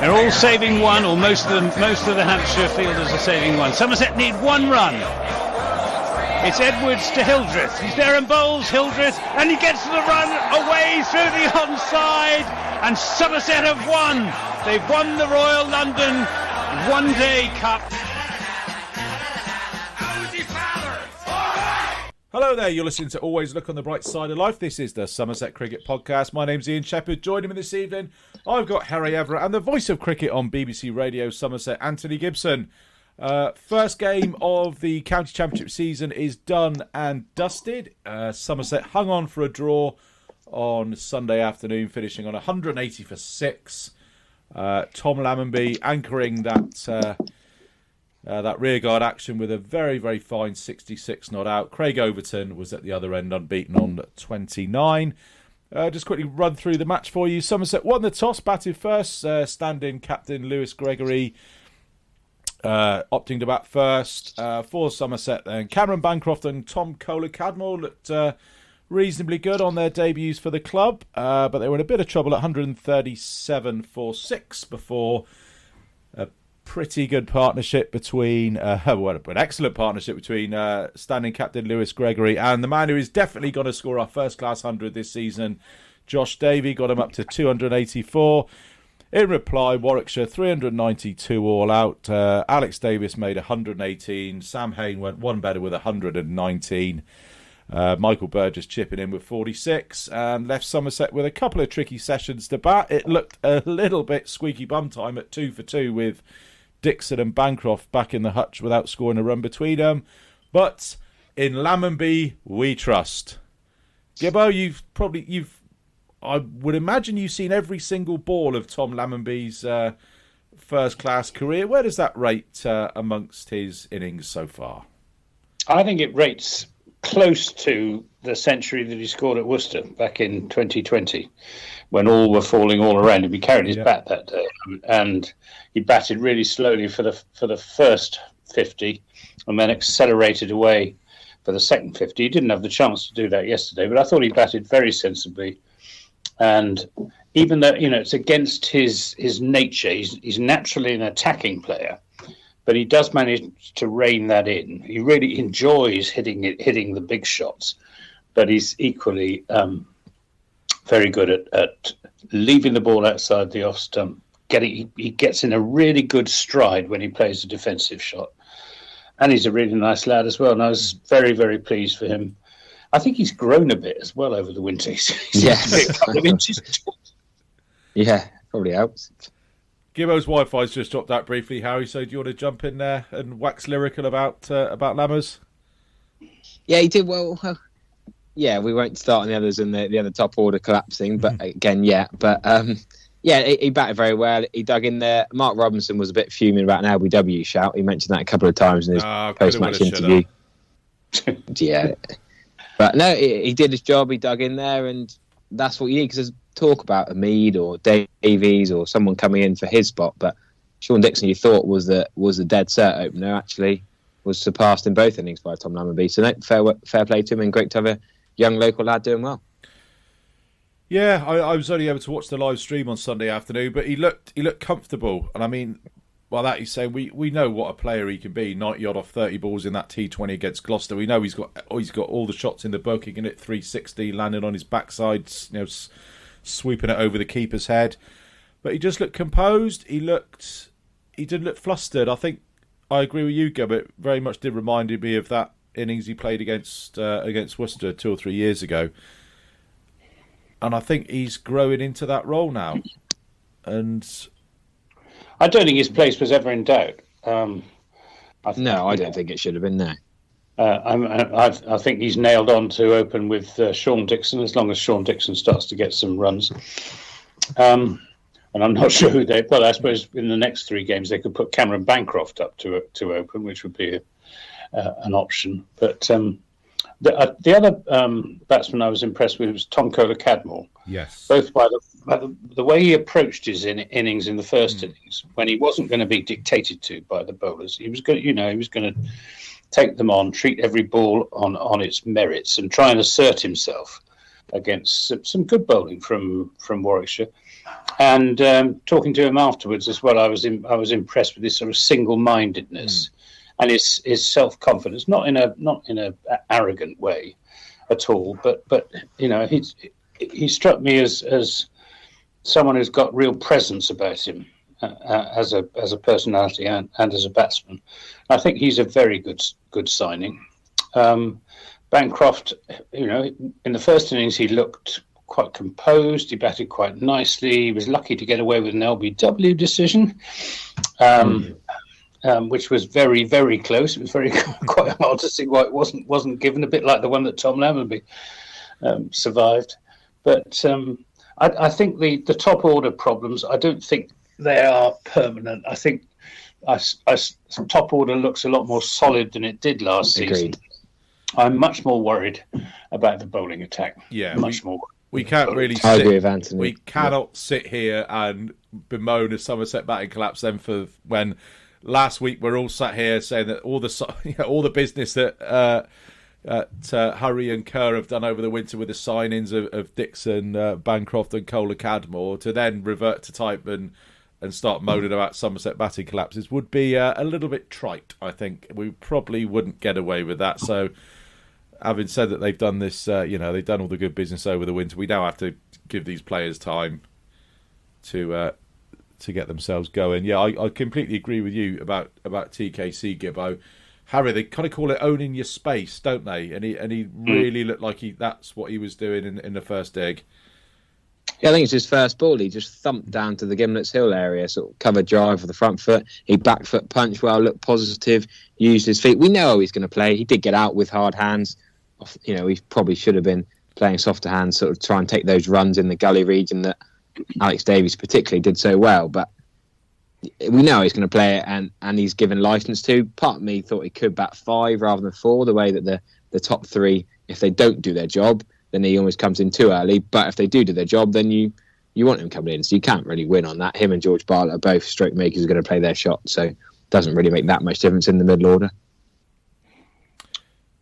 They're all saving one, or most of the Hampshire fielders are saving one. Somerset need one run. It's Edwards to Hildreth. He's there and bowls Hildreth, and he gets the run away through the onside, and Somerset have won. They've won the Royal London One Day Cup. Hello there, you're listening to Always Look on the Bright Side of Life. This is the Somerset Cricket Podcast. My name's Ian Shepherd. Joining me this evening, I've got Harry Everett and the voice of cricket on BBC Radio Somerset, Anthony Gibson. First game of the County Championship season is done and dusted. Somerset hung on for a draw on Sunday afternoon, finishing on 180 for 6. Tom Lammonby anchoring that rearguard action with a very, very fine 66 not out. Craig Overton was at the other end, unbeaten on 29. Just quickly run through the match for you. Somerset won the toss, batted first. Stand-in captain Lewis Gregory opting to bat first for Somerset. Then Cameron Bancroft and Tom Kohler-Cadmore looked reasonably good on their debuts for the club, but they were in a bit of trouble at 137 for 6 before a pretty good partnership between, an excellent partnership between standing captain Lewis Gregory and the man who is definitely going to score our first class 100 this season, Josh Davey, got him up to 284. In reply, Warwickshire 392 all out. Alex Davis made 118. Sam Hain went one better with 119. Michael Burgess chipping in with 46 and left Somerset with a couple of tricky sessions to bat. It looked a little bit squeaky bum time at 2 for 2 with Dixon and Bancroft back in the hutch without scoring a run between them. But in Lammonby, we trust. Gibbo, I would imagine you've seen every single ball of Tom Lammonby's first-class career. Where does that rate amongst his innings so far? I think it rates close to the century that he scored at Worcester back in 2020, when all were falling all around him. He carried his bat that day, and he batted really slowly for the first 50, and then accelerated away for the second 50. He didn't have the chance to do that yesterday, but I thought he batted very sensibly. And even though it's against his nature, he's naturally an attacking player, but he does manage to rein that in. He really enjoys hitting the big shots, but he's equally very good at leaving the ball outside the off stump. He gets in a really good stride when he plays a defensive shot, and he's a really nice lad as well. And I was very, very pleased for him. I think he's grown a bit as well over the winter. Yes. A couple of inches. Yeah, probably helps. Gibbo's Wi-Fi's just dropped out briefly, Harry, so do you want to jump in there and wax lyrical about Lammers? Yeah, he did well. Yeah, we won't start on the others and the other top order collapsing, but again, he batted very well. He dug in there. Mark Robinson was a bit fuming about an LBW shout. He mentioned that a couple of times in his post-match interview. Yeah. But no, he did his job. He dug in there, and that's what you need, because there's talk about a Mead or Davies or someone coming in for his spot. But Sean Dixon, you thought was the dead cert opener, actually was surpassed in both innings by Tom Lammonby. So no, fair play to him, and great to have a young local lad doing well. Yeah, I was only able to watch the live stream on Sunday afternoon, but he looked comfortable, and I mean, by that he's saying we know what a player he can be. 90 odd off 30 balls in that T20 against Gloucester. We know he's got all the shots in the book. He can hit 360, landing on his backside, sweeping it over the keeper's head. But he just looked composed. He didn't look flustered. I think I agree with you, Gib. It very much did remind me of that innings he played against Worcester 2 or 3 years ago. And I think he's growing into that role now. And I don't think his place was ever in doubt. I don't think it should have been there. I think he's nailed on to open with Sean Dixon, as long as Sean Dixon starts to get some runs. And I'm not sure who they... Well, I suppose in the next 3 games they could put Cameron Bancroft up to open, which would be an option. But the other batsman I was impressed with was Tom Kohler-Cadmore. Yes. Both by the way he approached his innings in the first innings, when he wasn't going to be dictated to by the bowlers. He was going to take them on, treat every ball on its merits, and try and assert himself. against some good bowling from Warwickshire. And talking to him afterwards as well, I was impressed with his sort of single-mindedness and his self-confidence, not in a arrogant way at all, but he struck me as someone who's got real presence about him as a personality and as a batsman. I think he's a very good signing. Bancroft, in the first innings he looked quite composed. He batted quite nicely. He was lucky to get away with an LBW decision, which was very, very close. It was quite hard to see why it wasn't given. A bit like the one that Tom Lammonby survived. But I think the top order problems, I don't think they are permanent. I think top order looks a lot more solid than it did last season. I'm much more worried about the bowling attack. Yeah, much more. We can't really. I agree with Anthony. We cannot sit here and bemoan a Somerset batting collapse. Then for when last week we're all sat here saying that all the business that Harry and Kerr have done over the winter with the signings of Dixon, Bancroft, and Kohler-Cadmore to then revert to type and start moaning about Somerset batting collapses would be a little bit trite. I think we probably wouldn't get away with that. So, having said that, they've done this, they've done all the good business over the winter. We now have to give these players time to get themselves going. Yeah, I completely agree with you about TKC, Gibbo. Harry, they kind of call it owning your space, don't they? And he really looked like that's what he was doing in the first dig. Yeah, I think it's his first ball. He just thumped down to the Gimlets Hill area, sort of covered drive with the front foot. He back foot punched well, looked positive, used his feet. We know how he's going to play. He did get out with hard hands. He probably should have been playing softer hands, sort of try and take those runs in the gully region that Alex Davies particularly did so well. But we know he's going to play it, and he's given licence to. Part of me thought he could bat 5 rather than 4, the way that the top 3, if they don't do their job, then he almost comes in too early. But if they do their job, then you want him coming in. So you can't really win on that. Him and George Bartlett are both stroke makers who are going to play their shot. So it doesn't really make that much difference in the middle order.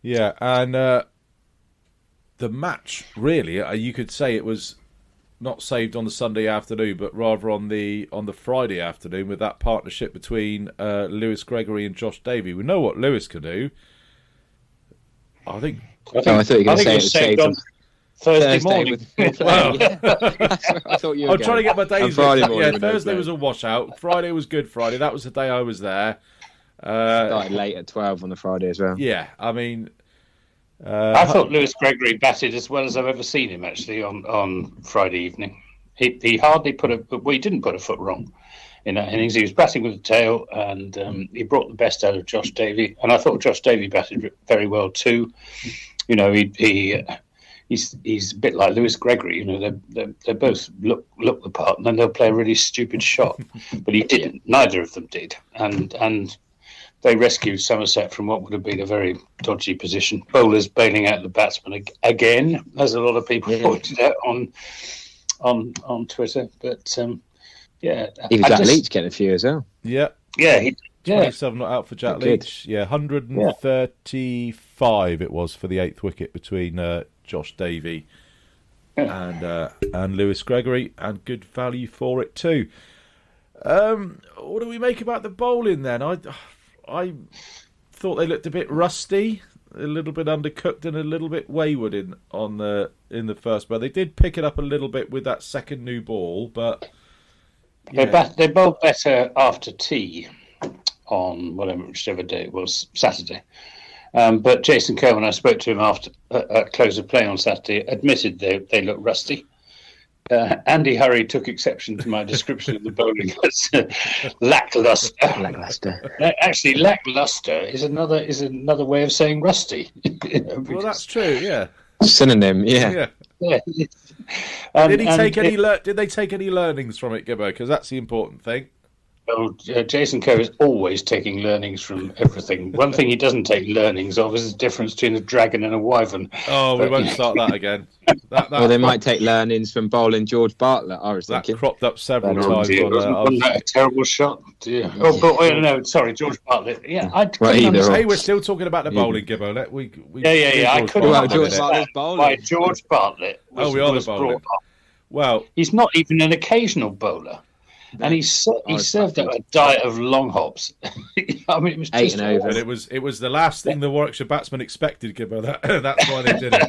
Yeah, and the match, really, you could say it was not saved on the Sunday afternoon, but rather on the Friday afternoon with that partnership between Lewis Gregory and Josh Davey. We know what Lewis can do. I thought you were going to say it was saved on Thursday morning. Well, I thought you were I'm trying to get my days. Friday morning. Yeah, Thursday was a washout. Friday was Good Friday. That was the day I was there. Started late at 12 on the Friday as well. Yeah, I mean, I thought Lewis Gregory batted as well as I've ever seen him actually on Friday evening. He hardly he didn't put a foot wrong in that innings. He was batting with the tail, and he brought the best out of Josh Davey. And I thought Josh Davey batted very well too. He's a bit like Lewis Gregory. They both look the part, and then they'll play a really stupid shot. But he didn't. Neither of them did, and they rescued Somerset from what would have been a very dodgy position. Bowlers bailing out the batsman again, as a lot of people pointed out on Twitter. But even Jack Leach getting a few as well. Yeah, 27 not out for Jack Leach. Yeah, 135 it was for the 8th wicket between Josh Davey and Lewis Gregory, and good value for it too. What do we make about the bowling then? I thought they looked a bit rusty, a little bit undercooked, and a little bit wayward in the first. But they did pick it up a little bit with that second new ball. But they bowled better after tea on whichever day it was, Saturday. But Jason Kerr, when I spoke to him after at close of play on Saturday, admitted they looked rusty. Andy Hurry took exception to my description of the bowling as lackluster. Actually, lackluster is another way of saying rusty. Well, that's true. Yeah, synonym. Yeah. Did they take any learnings from it, Gibbo? Because that's the important thing. Jason Kerr is always taking learnings from everything. One thing he doesn't take learnings of is the difference between a dragon and a wyvern. We won't start that again. Or they might take learnings from bowling George Bartlett, I was thinking. That cropped up several times. Wasn't that a terrible shot? Dear. No, sorry, George Bartlett. Yeah, Hey, we're still talking about the bowling, Gibbo. I couldn't George bowling. Why George Bartlett was, we are was the bowling. brought up. Well, he's not even an occasional bowler. And he served up a diet of long hops. I mean, it was 8 and over. And it was the last thing the Warwickshire batsmen expected, Gibbo. That's why they did it.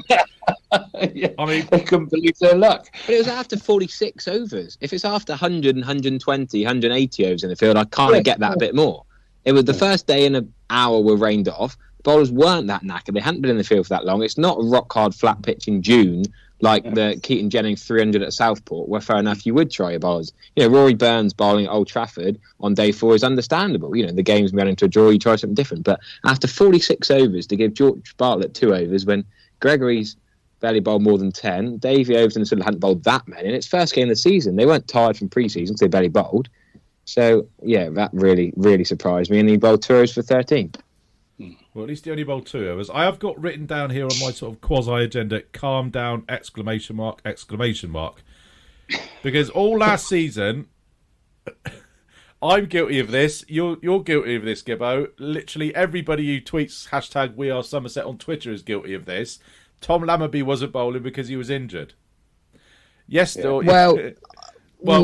Yeah, I mean, they couldn't believe their luck. But it was after 46 overs. If it's after 100, 120, 180 overs in the field, I can't get that a bit more. It was the first day and an hour were rained off. The bowlers weren't that knackered. They hadn't been in the field for that long. It's not a rock-hard flat pitch in June like the Keaton Jennings 300 at Southport, where fair enough, you would try your bowlers. Rory Burns bowling at Old Trafford on day 4 is understandable. The game's running to a draw, you try something different. But after 46 overs, to give George Bartlett 2 overs when Gregory's barely bowled more than 10, Davey Overton still hadn't bowled that many, and it's first game of the season. They weren't tired from pre-season because they barely bowled. So, yeah, that really, really surprised me, and he bowled 2 overs for 13. Well, at least he only bowled 2 overs. I have got written down here on my sort of quasi-agenda, calm down, ! Because all last season, I'm guilty of this, you're guilty of this, Gibbo. Literally everybody who tweets #WeAreSomerset on Twitter is guilty of this. Tom Lammerby wasn't bowling because he was injured. Yes, still. Well,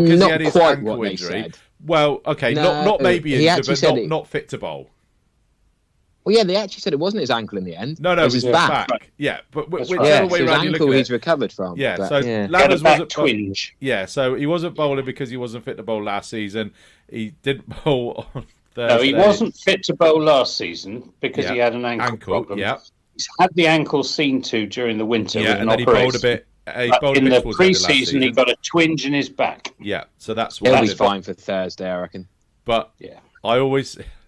because not he had his quite ankle what injury. they said. Well, okay, not maybe injured, but not fit to bowl. Well, yeah, they actually said it wasn't his ankle in the end. No, it was his back. Yeah, but whichever way around you look at it. He's recovered from. Yeah, but, so Lammers wasn't twinge. Yeah, so he wasn't bowling because he wasn't fit to bowl last season. He didn't bowl on Thursday. No, he wasn't fit to bowl last season because he had an ankle problem. Yeah, he's had the ankle seen to during the winter with an and then operation. he bowled a bit. In the pre-season, he got a twinge in his back. Yeah, so that's why he'll be fine for Thursday, I reckon. But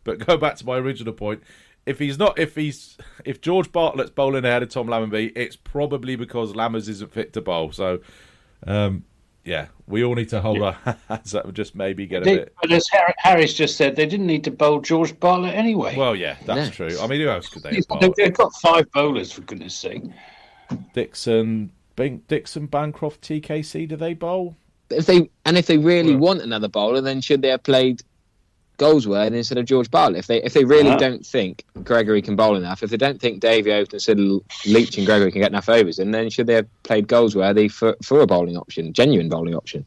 but go back to my original point. If George Bartlett's bowling ahead of Tom Lammerby, it's probably because Lammers isn't fit to bowl. So, we all need to hold our hands up and just maybe get a bit. But as Harry's just said, they didn't need to bowl George Bartlett anyway. Well, yeah, that's true. I mean, who else could they have bowled? They've got 5 bowlers, for goodness sake. Dixon, Bancroft, TKC, do they bowl? If they really want another bowler, then should they have played Goldsworth instead of George Bartlett? If they really don't think Gregory can bowl enough, if they don't think Davey Overton instead of Leach and Gregory can get enough overs, then should they have played Goldsworthy for a bowling option, genuine bowling option?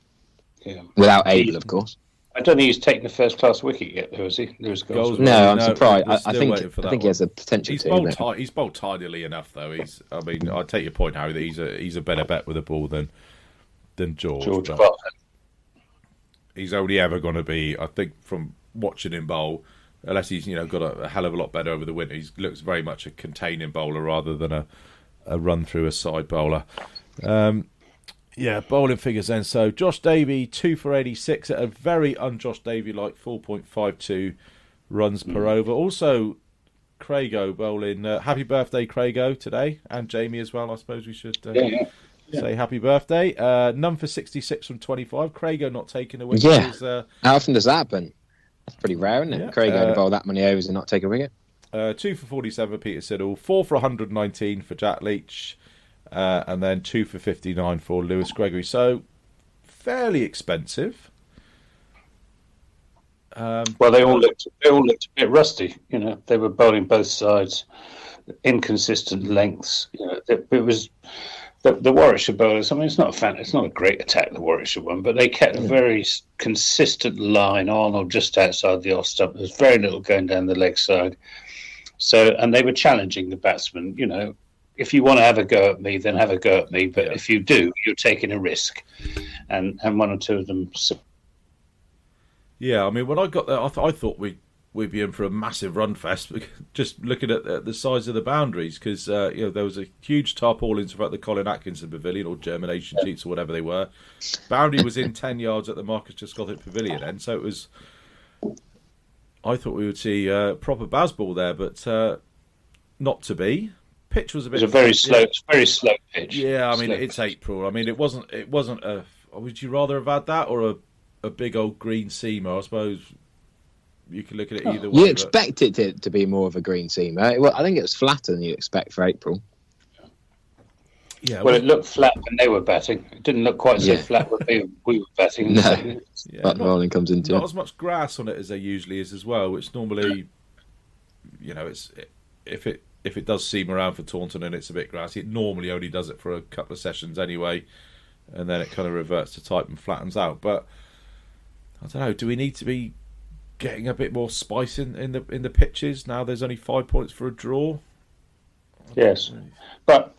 Yeah. Without Abel, of course. I don't think he's taken the first class wicket yet, though, has he? Goldsworth. No, I'm surprised. I think he has the potential to. He's bowled tidily enough, though. I take your point, Harry, that he's a better bet with a ball than George Bartlett. He's only ever going to be, I think, from watching him bowl, unless he's got a hell of a lot better over the winter. He looks very much a containing bowler rather than a run through a side bowler. Bowling figures then. So Josh Davey 2 for 86 at a very un-Josh Davey like 4.52 runs per over. Also Craigo bowling. Happy birthday Craigo today, and Jamie as well. I suppose we should say happy birthday. None for 66 from 25. Craigo not taking a wicket. How often does that happen? That's pretty rare, isn't it? Yeah. Craigo to bowl that many overs and not take a wicket. 2 for 47 for Peter Siddle, 4 for 119 for Jack Leach, and then 2 for 59 for Lewis Gregory. So fairly expensive. Well, they all looked a bit rusty. They were bowling both sides, inconsistent lengths. It was. The Warwickshire bowlers, I mean, it's not a great attack, the Warwickshire one, but they kept a very consistent line on or just outside the off stump. There's very little going down the leg side. So, and they were challenging the batsman. If you want to have a go at me, then have a go at me. But if you do, you're taking a risk. And one or two of them. Yeah, I mean, when I got there, I thought we'd be in for a massive run fest, just looking at the size of the boundaries, because there was a huge tarpaulin throughout the Colin Atkinson Pavilion, or germination sheets, or whatever they were. Boundary was in 10 yards at the Marcus Trescothick Pavilion, and so it was. I thought we would see proper baseball there, but not to be. Pitch was a bit. It was very slow pitch. Yeah, I mean it's April. I mean it wasn't a. Would you rather have had that or a big old green seamer? I suppose you can look at it either way. You expect it to be more of a green seamer. Well, I think it was flatter than you'd expect for April. Yeah, well, it looked flat when they were batting. It didn't look quite so flat when we were batting. No, bowling comes into not it. as much grass on it as there usually is as well, which normally, it's if it does seam around for Taunton and it's a bit grassy, it normally only does it for a couple of sessions anyway, and then it kind of reverts to type and flattens out. But I don't know. Do we need to be getting a bit more spice in the pitches now? There's only 5 points for a draw. Yes, but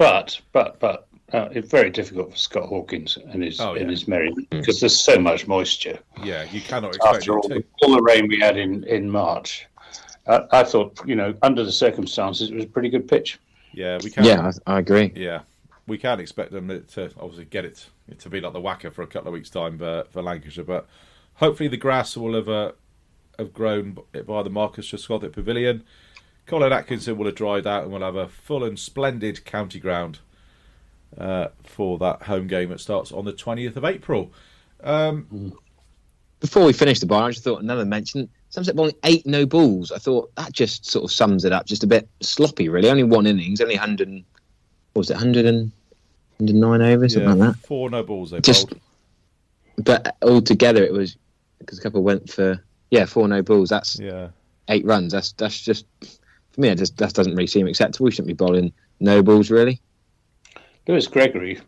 it's very difficult for Scott Hawkins and his merriment because there's so much moisture. Yeah, you cannot expect after all the rain we had in March. I thought, under the circumstances, it was a pretty good pitch. Yeah, we can. Yeah, I agree. Yeah, we can expect them to obviously get it to be like the Wacker for a couple of weeks' time for Lancashire, but hopefully the grass will have grown by the Marcus Trescothick Pavilion. Colin Atkinson will have dried out and we'll have a full and splendid county ground for that home game that starts on the 20th of April. Before we finish the bar, I just thought another mention. Somerset bowling 8 no balls. I thought that just sort of sums it up. Just a bit sloppy, really. Only one innings, only 100. What was it, 109 overs, something like that. 4 no balls they bowled. But altogether, it was because a couple went for 4 no balls. That's 8 runs. That's just. For me, that doesn't really seem acceptable. We shouldn't be bowling no balls, really. Lewis Gregory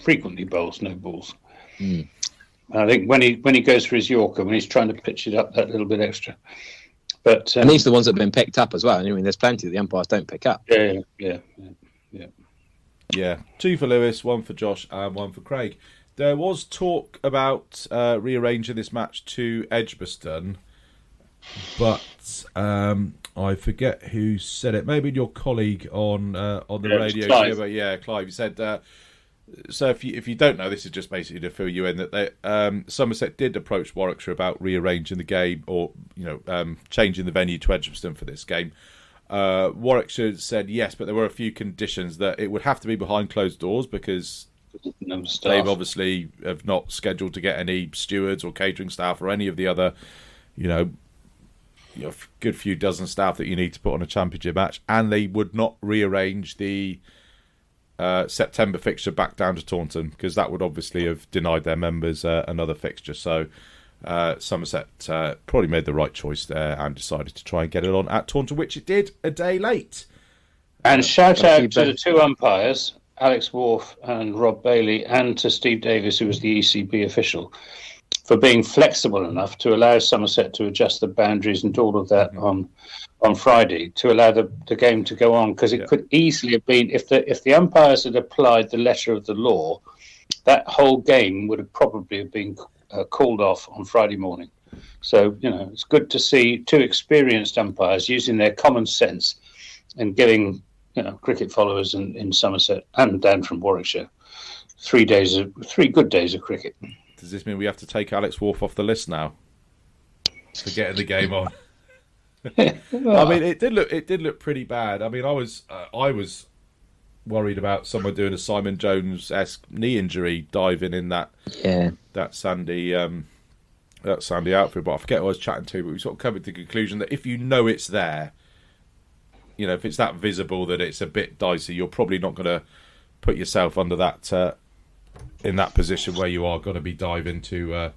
frequently bowls no balls. I think when he goes for his Yorker, when he's trying to pitch it up that little bit extra. But and these are the ones that have been picked up as well. I mean, there's plenty that the umpires don't pick up. Yeah. 2 for Lewis, 1 for Josh, and 1 for Craig. There was talk about rearranging this match to Edgbaston, but I forget who said it. Maybe your colleague on the radio. Clive. Clive. He said. So if you don't know, this is just basically to fill you in that Somerset did approach Warwickshire about rearranging the game or changing the venue to Edgbaston for this game. Warwickshire said yes, but there were a few conditions that it would have to be behind closed doors because they've obviously have not scheduled to get any stewards or catering staff or any of the other, good few dozen staff that you need to put on a championship match, and they would not rearrange the September fixture back down to Taunton because that would obviously have denied their members another fixture. So Somerset probably made the right choice there and decided to try and get it on at Taunton, which it did a day late. And shout out to the 2 umpires, Alex Wharf and Rob Bailey, and to Steve Davis, who was the ECB official, for being flexible enough to allow Somerset to adjust the boundaries and all of that on Friday to allow the game to go on, because it could easily have been, if the umpires had applied the letter of the law, that whole game would have probably been called off on Friday morning. So, it's good to see 2 experienced umpires using their common sense and giving, cricket followers in Somerset and down from Warwickshire 3 good days of cricket. Does this mean we have to take Alex Wharf off the list now for getting the game on? I mean, it did look pretty bad. I mean, I was worried about someone doing a Simon Jones-esque knee injury diving in that sandy outfit. But I forget who I was chatting to. But we sort of come to the conclusion that if you know it's there, if it's that visible that it's a bit dicey, you're probably not going to put yourself under that in that position where you are going to be diving to.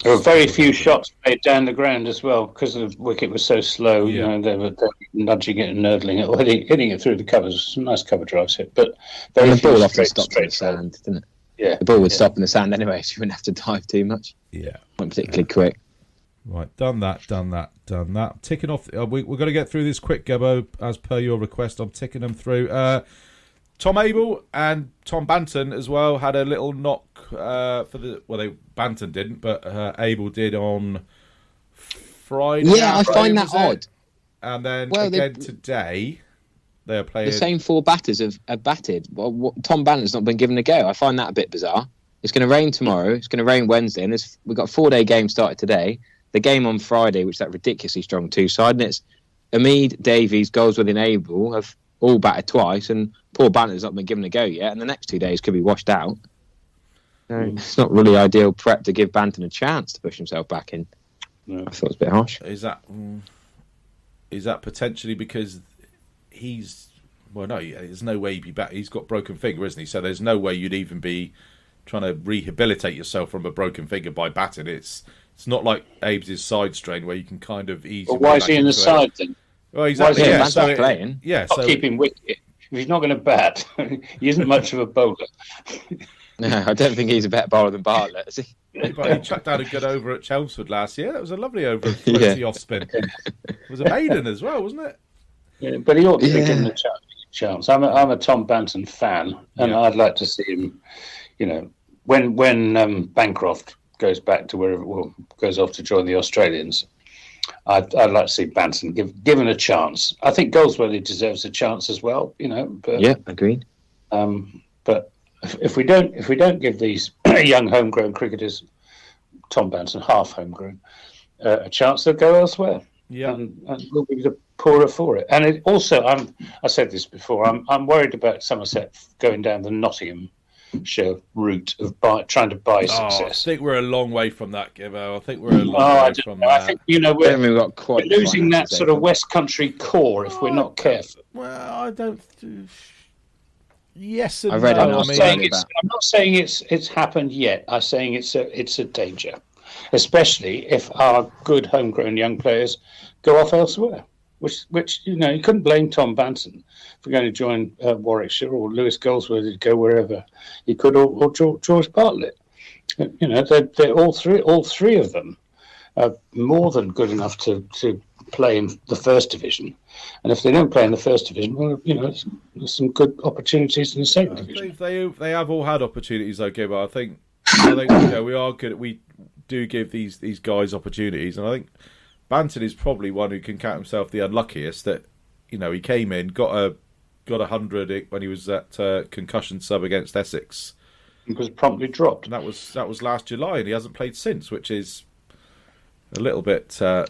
There were very few shots made down the ground as well because the wicket was so slow. They were nudging it and nurdling it or hitting it through the covers. Some nice cover drives hit, but the ball often stopped in the sand, didn't it? Yeah, the ball would stop in the sand anyway, so you wouldn't have to dive too much. Yeah, wasn't particularly quick. Right, done that. Ticking off. We're going to get through this quick, Gabbo, as per your request. I'm ticking them through. Tom Abel and Tom Banton as well had a little knock Banton didn't, but Abel did on Friday. Yeah, I find that odd. And then today they are playing. The same 4 batters have batted. Well, Tom Banton's not been given a go. I find that a bit bizarre. It's going to rain tomorrow. It's going to rain Wednesday, and we've got a 4-day game started today. The game on Friday, which is that ridiculously strong 2-side, and it's Hamid, Davies, Goldsworthy, and Abel have all batted twice, and poor Banner's not been given a go yet, and the next 2 days could be washed out. So it's not really ideal prep to give Banton a chance to push himself back in. No. I thought it was a bit harsh. Is that potentially because he's... Well, no, there's no way he'd be back. He's got broken finger, isn't he? So there's no way you'd even be trying to rehabilitate yourself from a broken finger by batting. It's not like Abe's side strain where you can kind of ease. Well, why is he in the side then? Well, exactly. Why is he Yeah, so playing? Yeah, Not so keep him wicket. If he's not going to bat, he isn't much of a bowler. No, I don't think he's a better bowler than Bartlett, is he? but he chucked out a good over at Chelmsford last year. That was a lovely over, 30 off spin. It was a maiden as well, wasn't it? Yeah, but he ought to be given a chance. I'm a Tom Banton fan, and I'd like to see him. You know, when Bancroft goes back to wherever, goes off to join the Australians, I'd like to see Banton given a chance. I think Goldsworthy deserves a chance as well. You know, but agreed. But if we don't give these young homegrown cricketers, Tom Banton, half homegrown, a chance, they'll go elsewhere. Yeah, and we'll be the poorer for it. And it also, I said this before, I'm worried about Somerset going down the Nottinghamshire route of trying to buy success. I think we're a long way from that, Gibbo. I think we're a long way from that. I think we're losing that sort of West Country core if we're not careful. Well, I don't. Yes and I read no. it. I'm not saying it's happened yet. I'm saying it's a danger, especially if our good homegrown young players go off elsewhere. Which you couldn't blame Tom Banton for going to join Warwickshire, or Lewis Goldsworthy to go wherever he could, or George Bartlett. You know, they're all three of them are more than good enough to play in the first division. And if they don't play in the first division, well, there's some good opportunities in the second division. They have all had opportunities, though, Gibbo. I think we are good. We do give these guys opportunities, and I think Banton is probably one who can count himself the unluckiest. That he came in, got 100 when he was at concussion sub against Essex. He was promptly dropped. And that was last July, and he hasn't played since, which is a little bit. I'd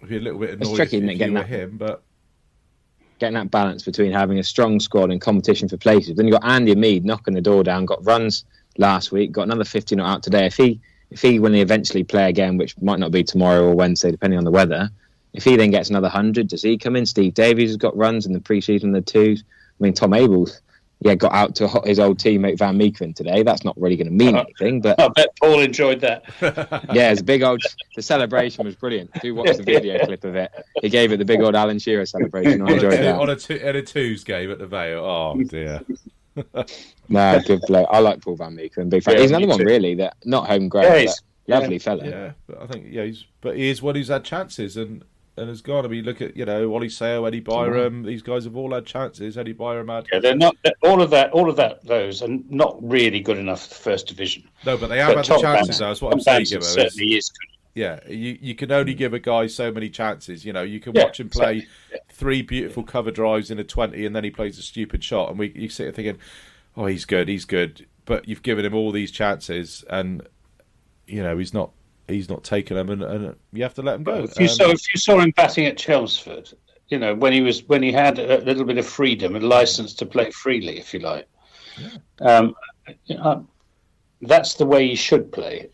be a little bit annoyed it's tricky, if you were him, but getting that balance between having a strong squad and competition for places. Then you got Andy Mead knocking the door down, got runs last week, got another 50 not out today. If he when they eventually play again, which might not be tomorrow or Wednesday, depending on the weather, if he then gets another 100, does he come in? Steve Davies has got runs in the pre-season, the twos. I mean, Tom Abels, got out to his old teammate Van Meekeren today. That's not really going to mean anything, but I bet Paul enjoyed that. It's a big old. The celebration was brilliant. Do watch the video clip of it. He gave it the big old Alan Shearer celebration. I enjoyed that on a twos game at the Vale. Oh dear. No, good play. I like Paul Van Meekeren. Big fan. He's another one really that not homegrown. Lovely fella. Yeah, but I think he is one who's had chances and has gone. I mean, look at Ollie Sale, Eddie Byram. These guys have all had chances. Eddie Byram had. Yeah, they're not all of that. Those are not really good enough for the first division. No, but they have had the chances. That's what I'm saying. Certainly is good. Yeah, you can only give a guy so many chances. You can watch him play 3 beautiful cover drives in a 20, and then he plays a stupid shot, and you sit there thinking, "Oh, he's good." But you've given him all these chances, and he's not taking them, and you have to let him go. If you saw him batting at Chelmsford, when he had a little bit of freedom and license to play freely, if you like, that's the way he should play.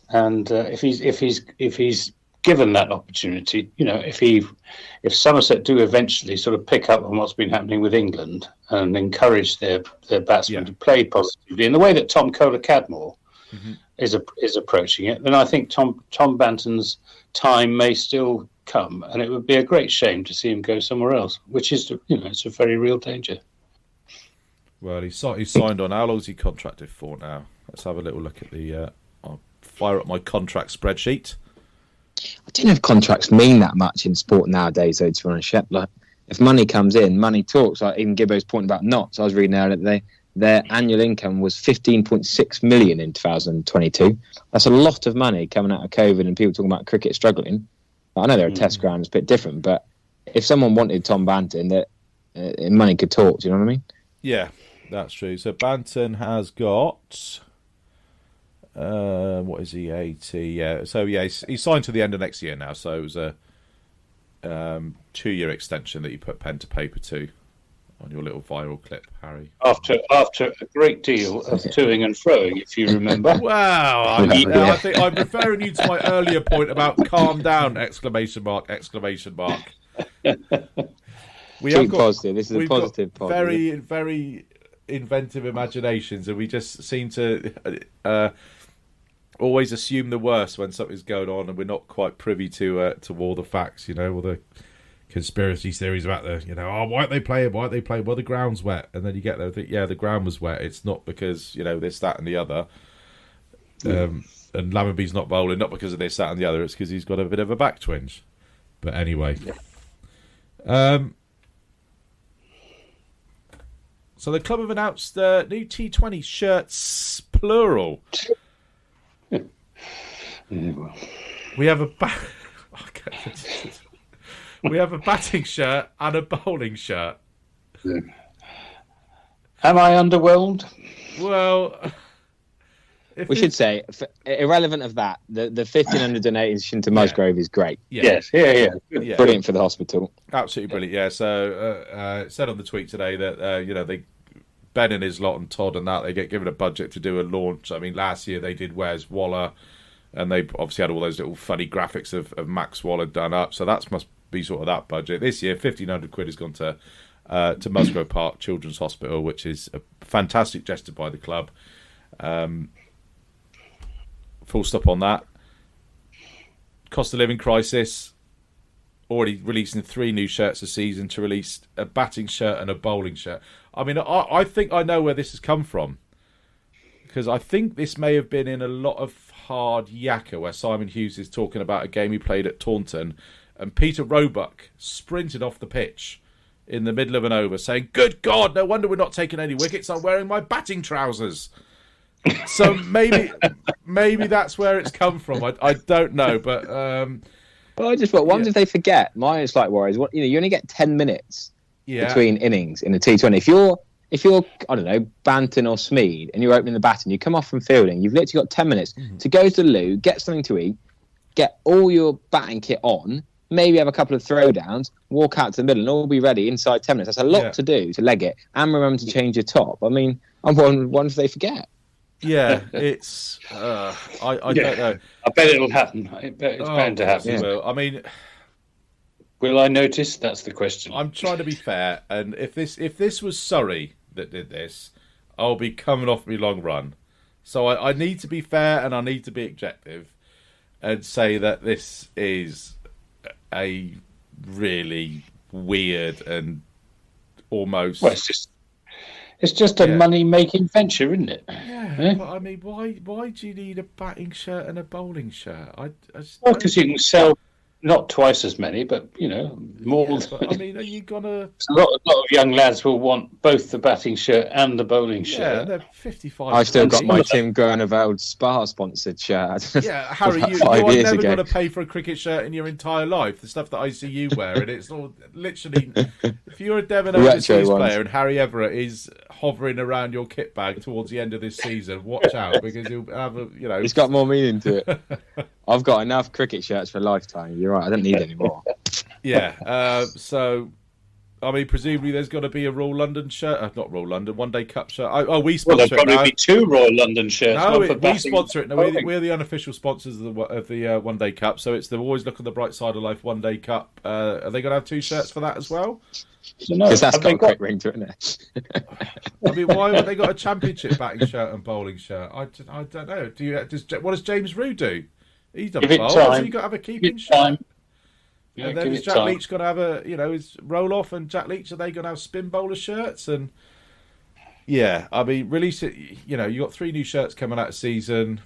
And if he's given that opportunity, if Somerset do eventually sort of pick up on what's been happening with England and encourage their batsmen to play positively in the way that Tom Kohler-Cadmore is approaching it, then I think Tom Banton's time may still come, and it would be a great shame to see him go somewhere else, which is it's a very real danger. Well, he's signed on. How long is he contracted for now? Let's have a little look at the. I'll fire up my contract spreadsheet. I don't know if contracts mean that much in sport nowadays, though, to be honest. Like, if money comes in, money talks. Like even Gibbo's point about knots. I was reading out that their annual income was 15.6 million in 2022. That's a lot of money coming out of COVID and people talking about cricket struggling. I know there are test grounds, a bit different, but if someone wanted Tom Banton, that money could talk. Do you know what I mean? Yeah, that's true. So Banton has got. What is he? 80. Yeah. So he's signed to the end of next year now. So it was a 2-year extension that you put pen to paper to. on your little viral clip, Harry. After a great deal of toing and froing, if you remember. Wow, I think I'm referring you to my earlier point about calm down! Exclamation mark! Exclamation mark! We have got positive. This is a positive pod. Very, very inventive imaginations, and we just seem to always assume the worst when something's going on, and we're not quite privy to all the facts, all the conspiracy theories about why don't they play it? Why don't they play? Well, the ground's wet, and then you get there, think, the ground was wet. It's not because this, that, and the other. And Lammonby's not bowling, not because of this, that, and the other. It's because he's got a bit of a back twinge. But anyway, so the club have announced new T20 shirts, plural. We have a we have a batting shirt and a bowling shirt. Am I underwhelmed? Well, we should say, irrelevant of that, the 1,500 donation to Musgrove is great. Yes, brilliant for the hospital. Absolutely brilliant. Yeah. So it said on the tweet today that Ben and his lot and Todd and that they get given a budget to do a launch. I mean, last year they did Where's Waller, and they obviously had all those little funny graphics of Max Waller done up. So that must be sort of that budget. This year, 1,500 quid has gone to Musgrove Park Children's Hospital, which is a fantastic gesture by the club. Full stop on that. Cost of living crisis. Already releasing 3 new shirts a season to release a batting shirt and a bowling shirt. I mean, I think I know where this has come from, because I think this may have been in a lot of hard yakka where Simon Hughes is talking about a game he played at Taunton, and Peter Roebuck sprinted off the pitch in the middle of an over saying, "Good God, no wonder we're not taking any wickets. I'm wearing my batting trousers." So maybe that's where it's come from. I don't know, but well, I just thought, if they forget, my slight worry is you only get 10 minutes between innings in a T20. If you're I don't know, Banton or Smead, and you're opening the bat and you come off from fielding, you've literally got 10 minutes to go to the loo, get something to eat, get all your batting kit on, maybe have a couple of throwdowns, walk out to the middle, and all be ready inside 10 minutes. That's a lot to do to leg it, and remember to change your top. I mean, I'm wondering if they forget. Yeah, it's. I don't know. I bet it'll happen. I bet it's bound to happen. Yeah. Well, I mean, will I notice? That's the question. I'm trying to be fair, and if this was Surrey that did this, I'll be coming off me long run. So I need to be fair, and I need to be objective, and say that this is a really weird and almost. Well, it's just a money-making venture, isn't it? Yeah, but I mean, why do you need a batting shirt and a bowling shirt? Because you can sell not twice as many, but more. Yeah, but, I mean, are you gonna? A lot of young lads will want both the batting shirt and the bowling shirt. Yeah, they're 55. I still got my Tim Gurneveld Spa sponsored shirt. Yeah, Harry, you are never going to pay for a cricket shirt in your entire life. The stuff that I see you wear, and it's all literally. If you're a Devon overseas player and Harry Everett is hovering around your kit bag towards the end of this season, watch out, because he'll have It's got more meaning to it. I've got enough cricket shirts for a lifetime. You're right. I don't need any more. Yeah. So, I mean, presumably there's got to be a Royal London shirt. Not Royal London, One Day Cup shirt. We sponsor it now. There'll probably be 2 Royal London shirts. No, we sponsor it. No, we're the unofficial sponsors of the One Day Cup. So it's the Always Look on the Bright Side of Life One Day Cup. Are they going to have 2 shirts for that as well? Because that's got a quick ring to it, isn't it? I mean, why have they got a championship batting shirt and bowling shirt? I don't know. What does James Rue do? He's done well. So you got to have a keeping shirt. Yeah, and then is Jack Leach going to have his roll off, and Jack Leach, are they going to have spin bowler shirts? And yeah, I mean, release it. You got 3 new shirts coming out of season: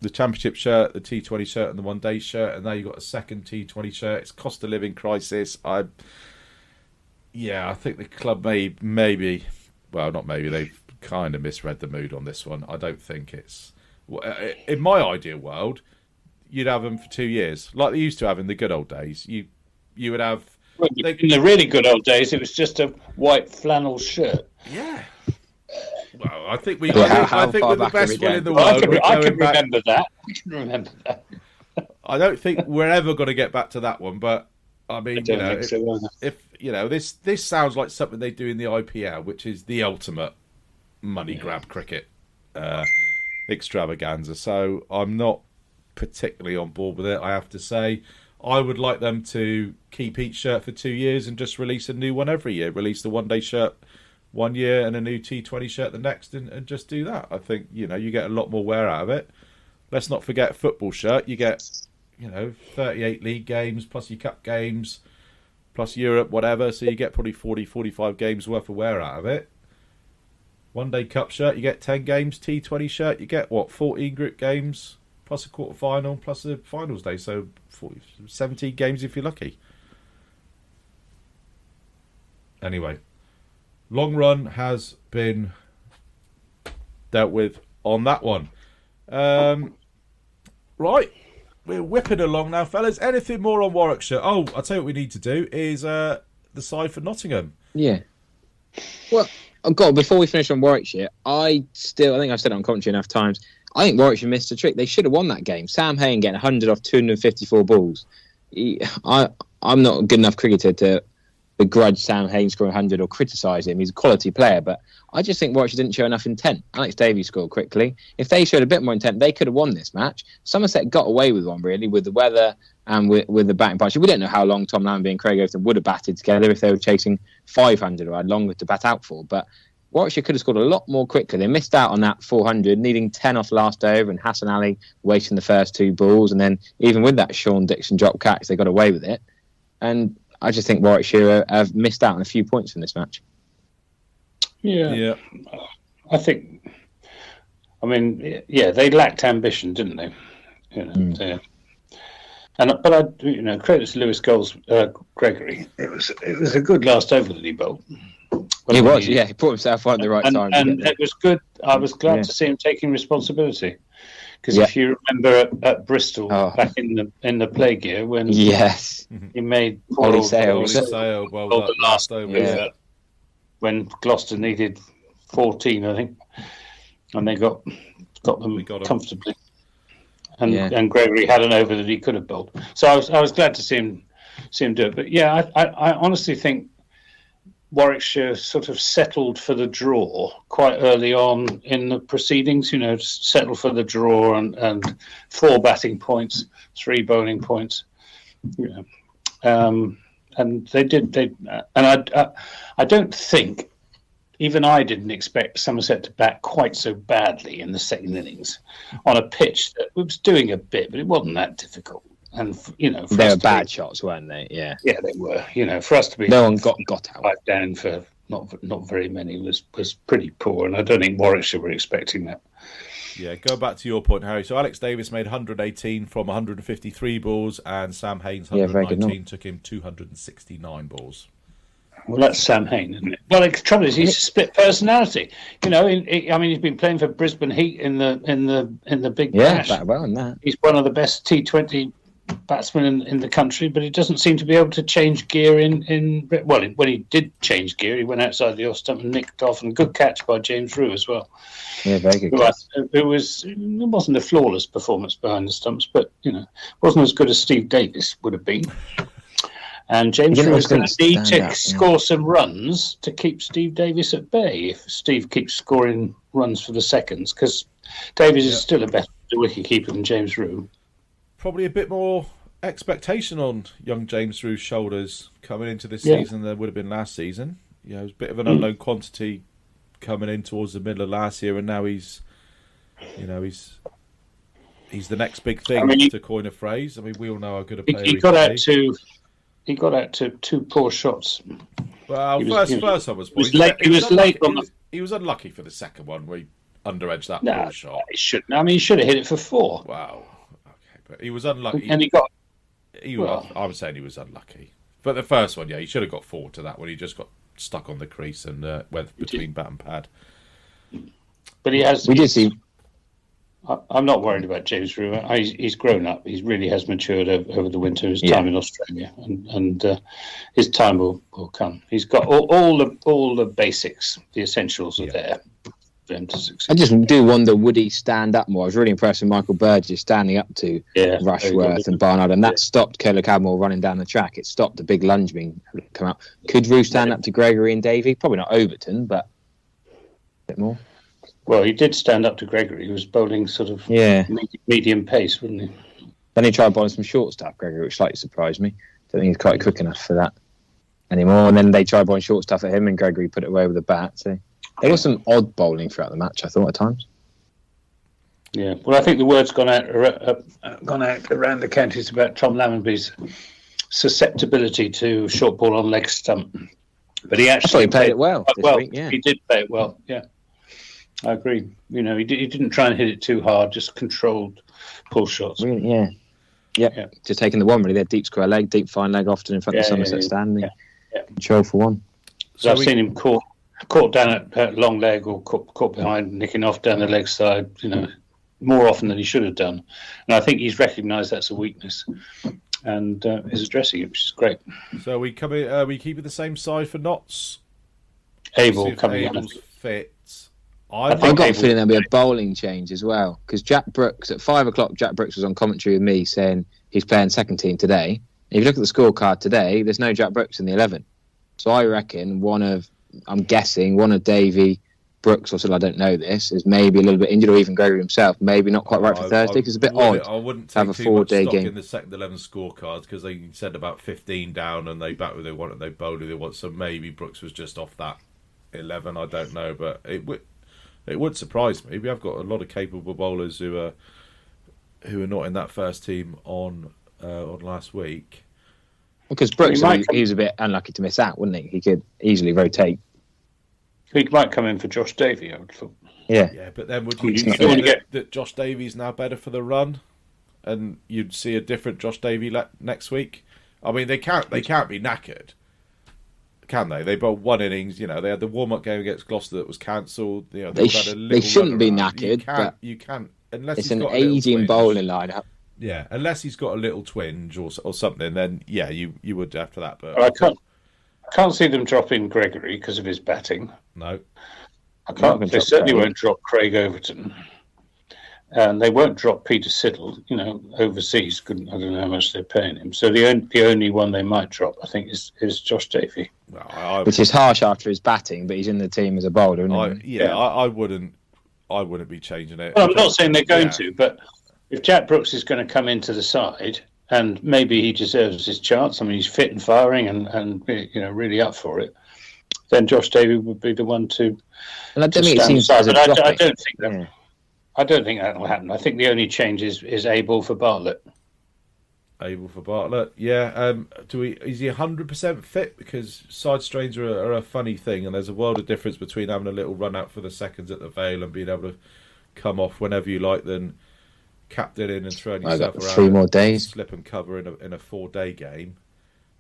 the championship shirt, the T20 shirt, and the One Day shirt. And now you got a second T20 shirt. It's cost of living crisis. I think the club maybe, well, not maybe, they've kind of misread the mood on this one. I don't think it's. In my ideal world, you'd have them for 2 years, like they used to have in the good old days. You would have. Well, in the really good old days, it was just a white flannel shirt. Yeah. Well, I think we're the best one in the world. I can remember that. I don't think we're ever going to get back to that one, but I mean, I don't think so either. if this sounds like something they do in the IPL, which is the ultimate money grab cricket extravaganza. So I'm not particularly on board with it, I have to say. I would like them to keep each shirt for 2 years and just release a new one every year. Release the one-day shirt 1 year and a new T20 shirt the next, and just do that. I think, you get a lot more wear out of it. Let's not forget football shirt. You get, 38 league games, plus your cup games, plus Europe, whatever. So you get probably 40, 45 games worth of wear out of it. One-day cup shirt, you get 10 games. T20 shirt, you get, 14 group games, plus a quarter-final, plus a finals day. So 17 games if you're lucky. Anyway, long run has been dealt with on that one. Right, we're whipping along now, fellas. Anything more on Warwickshire? Oh, I'll tell you what we need to do is the side for Nottingham. Yeah. Well, God, before we finish on Warwickshire, I think I've said it on commentary enough times. I think Warwickshire missed a trick. They should have won that game. Sam Hain getting 100 off 254 balls. I'm not a good enough cricketer to begrudge Sam Hain scoring 100 or criticise him. He's a quality player, but I just think Warwickshire didn't show enough intent. Alex Davies scored quickly. If they showed a bit more intent, they could have won this match. Somerset got away with one, really, with the weather and with the batting partnership. We don't know how long Tom Lambie and Craig Overton would have batted together if they were chasing 500 or had longer to bat out for, but Warwickshire could have scored a lot more quickly. They missed out on that 400, needing 10 off last over, and Hassan Ali wasting the first 2 balls. And then even with that Sean Dixon drop catch, they got away with it. And I just think Warwickshire have missed out on a few points from this match. Yeah. They lacked ambition, didn't they? Credit to Lewis Gregory. It was a good last over that he bowled. He put himself on at the right time. And it was good. I was glad to see him taking responsibility. Because if you remember at Bristol back in the plague year when he made Ollie Sale the last over when Gloucester needed 14, I think, and they got them comfortably. And Gregory had an over that he could have bowled. So I was glad to see him do it. But I honestly think Warwickshire sort of settled for the draw quite early on in the proceedings, settled for the draw and 4 batting points, 3 bowling points. And they did. I don't think, even I didn't expect Somerset to bat quite so badly in the second innings on a pitch that was doing a bit, but it wasn't that difficult. And they were bad shots, weren't they? Yeah, they were. For us to be no one got out 5 down for not very many was pretty poor, and I don't think Warwickshire were expecting that. Yeah, go back to your point, Harry. So Alex Davis made 118 from 153 balls, and Sam Hain's 119 took him 269 balls. Well, that's Sam Hain, isn't it? Well, the trouble is he's a split personality. He's been playing for Brisbane Heat in the Big Bash. Yeah, well in that. He's one of the best T20 batsman in the country, but he doesn't seem to be able to change gear when he did change gear, he went outside the off stump and nicked off, and a good catch by James Rue as well. Yeah, very good catch. It wasn't a flawless performance behind the stumps, but wasn't as good as Steve Davis would have been. And James Rue is going to need to score some runs to keep Steve Davis at bay if Steve keeps scoring runs for the seconds, because Davis is still a better wicketkeeper than James Rue. Probably a bit more expectation on young James Rue's shoulders coming into this season than there would have been last season. It was a bit of an unknown quantity coming in towards the middle of last year, and now he's the next big thing, to coin a phrase. I mean, we all know how good a player he got out to. He got out to 2 poor shots. Well, first one was poor. He was unlucky for the second one where he underedged that poor shot. He shouldn't. I mean, he should have hit it for 4. Wow. But he was unlucky. And he got... I was saying he was unlucky. But the first one, he should have got 4 to that when he just got stuck on the crease and went between bat and pad. But he has... We did see... I'm not worried about James Rue. He's grown up. He really has matured over the winter, his time in Australia. And his time will come. He's got all the basics, the essentials are there. for him to I succeed. just do wonder, would he stand up more? I was really impressed with Michael Burgess standing up to Rushworth and Barnard, and that stopped Cola Cadmore running down the track. It stopped the big lunge being come out. Could Roux stand up to Gregory and Davey? Probably not Overton, but a bit more. Well, he did stand up to Gregory. He was bowling sort of medium pace, wasn't he? Then he tried bowling some short stuff, Gregory, which slightly surprised me. Don't think he's quite quick enough for that anymore. And then they tried bowling short stuff at him, and Gregory put it away with a bat. So there was some odd bowling throughout the match, I thought, at times. Yeah, well, I think the word's gone out around the counties about Tom Lammonby's susceptibility to short ball on leg stump. But he actually played it well this week, yeah. He did play it well, yeah. I agree. He didn't try and hit it too hard, just controlled pull shots. Really, yeah. Just taking the one, really. They're deep square leg, deep fine leg, often in front of Somerset standing. Yeah. Control for one. So I've seen him caught down at long leg or caught behind, nicking off down the leg side, more often than he should have done. And I think he's recognised that's a weakness and is addressing it, which is great. So we keeping the same side for Notts? Abel coming in. Fit. I've got a feeling there'll be a bowling change as well, because Jack Brooks, at 5 o'clock, Jack Brooks was on commentary with me saying he's playing second team today. And if you look at the scorecard today, there's no Jack Brooks in the 11. So I reckon one of Davey, Brooks, or still I don't know this, is maybe a little bit injured, or even Gregory himself, maybe not quite right for Thursday, because it's a bit odd I wouldn't to have a 4-day game in the second 11 scorecards, because they said about 15 down and they bat who they want and they bowled who they want, so maybe Brooks was just off that 11, I don't know, but it would surprise me. We have got a lot of capable bowlers who are not in that first team on last week. Because Brooks, he was a bit unlucky to miss out, wouldn't he? He could easily rotate. He might come in for Josh Davey, I would have thought. Yeah, but then would you say that Josh Davy's now better for the run, and you'd see a different Josh Davey next week? I mean, they can't be knackered, can they? They bowled one innings. They had the warm-up game against Gloucester that was cancelled. They shouldn't be knackered. You can't unless it's he's got an aging bowling lineup. Yeah, unless he's got a little twinge or something, then you would after that. But I can't see them dropping Gregory because of his batting. No, I can't. They certainly won't drop Craig Overton, and they won't drop Peter Siddle. Overseas, I don't know how much they're paying him. So the only one they might drop, I think, is Josh Davey. Well, which is harsh after his batting, but he's in the team as a bowler. I wouldn't be changing it. Well, I'm not saying they're going to, but if Jack Brooks is going to come into the side, and maybe he deserves his chance. I mean, he's fit and firing, and really up for it. Then Josh Davey would be the one to. And I don't think it seems as a I don't think that. Yeah. I don't think that will happen. I think the only change is Abel for Bartlett. Abel for Bartlett, yeah. Is he 100% fit? Because side strains are a funny thing, and there's a world of difference between having a little run out for the seconds at the Vale and being able to come off whenever you like, than captaining and throwing yourself around. 3 more days, slip and cover in a 4-day game.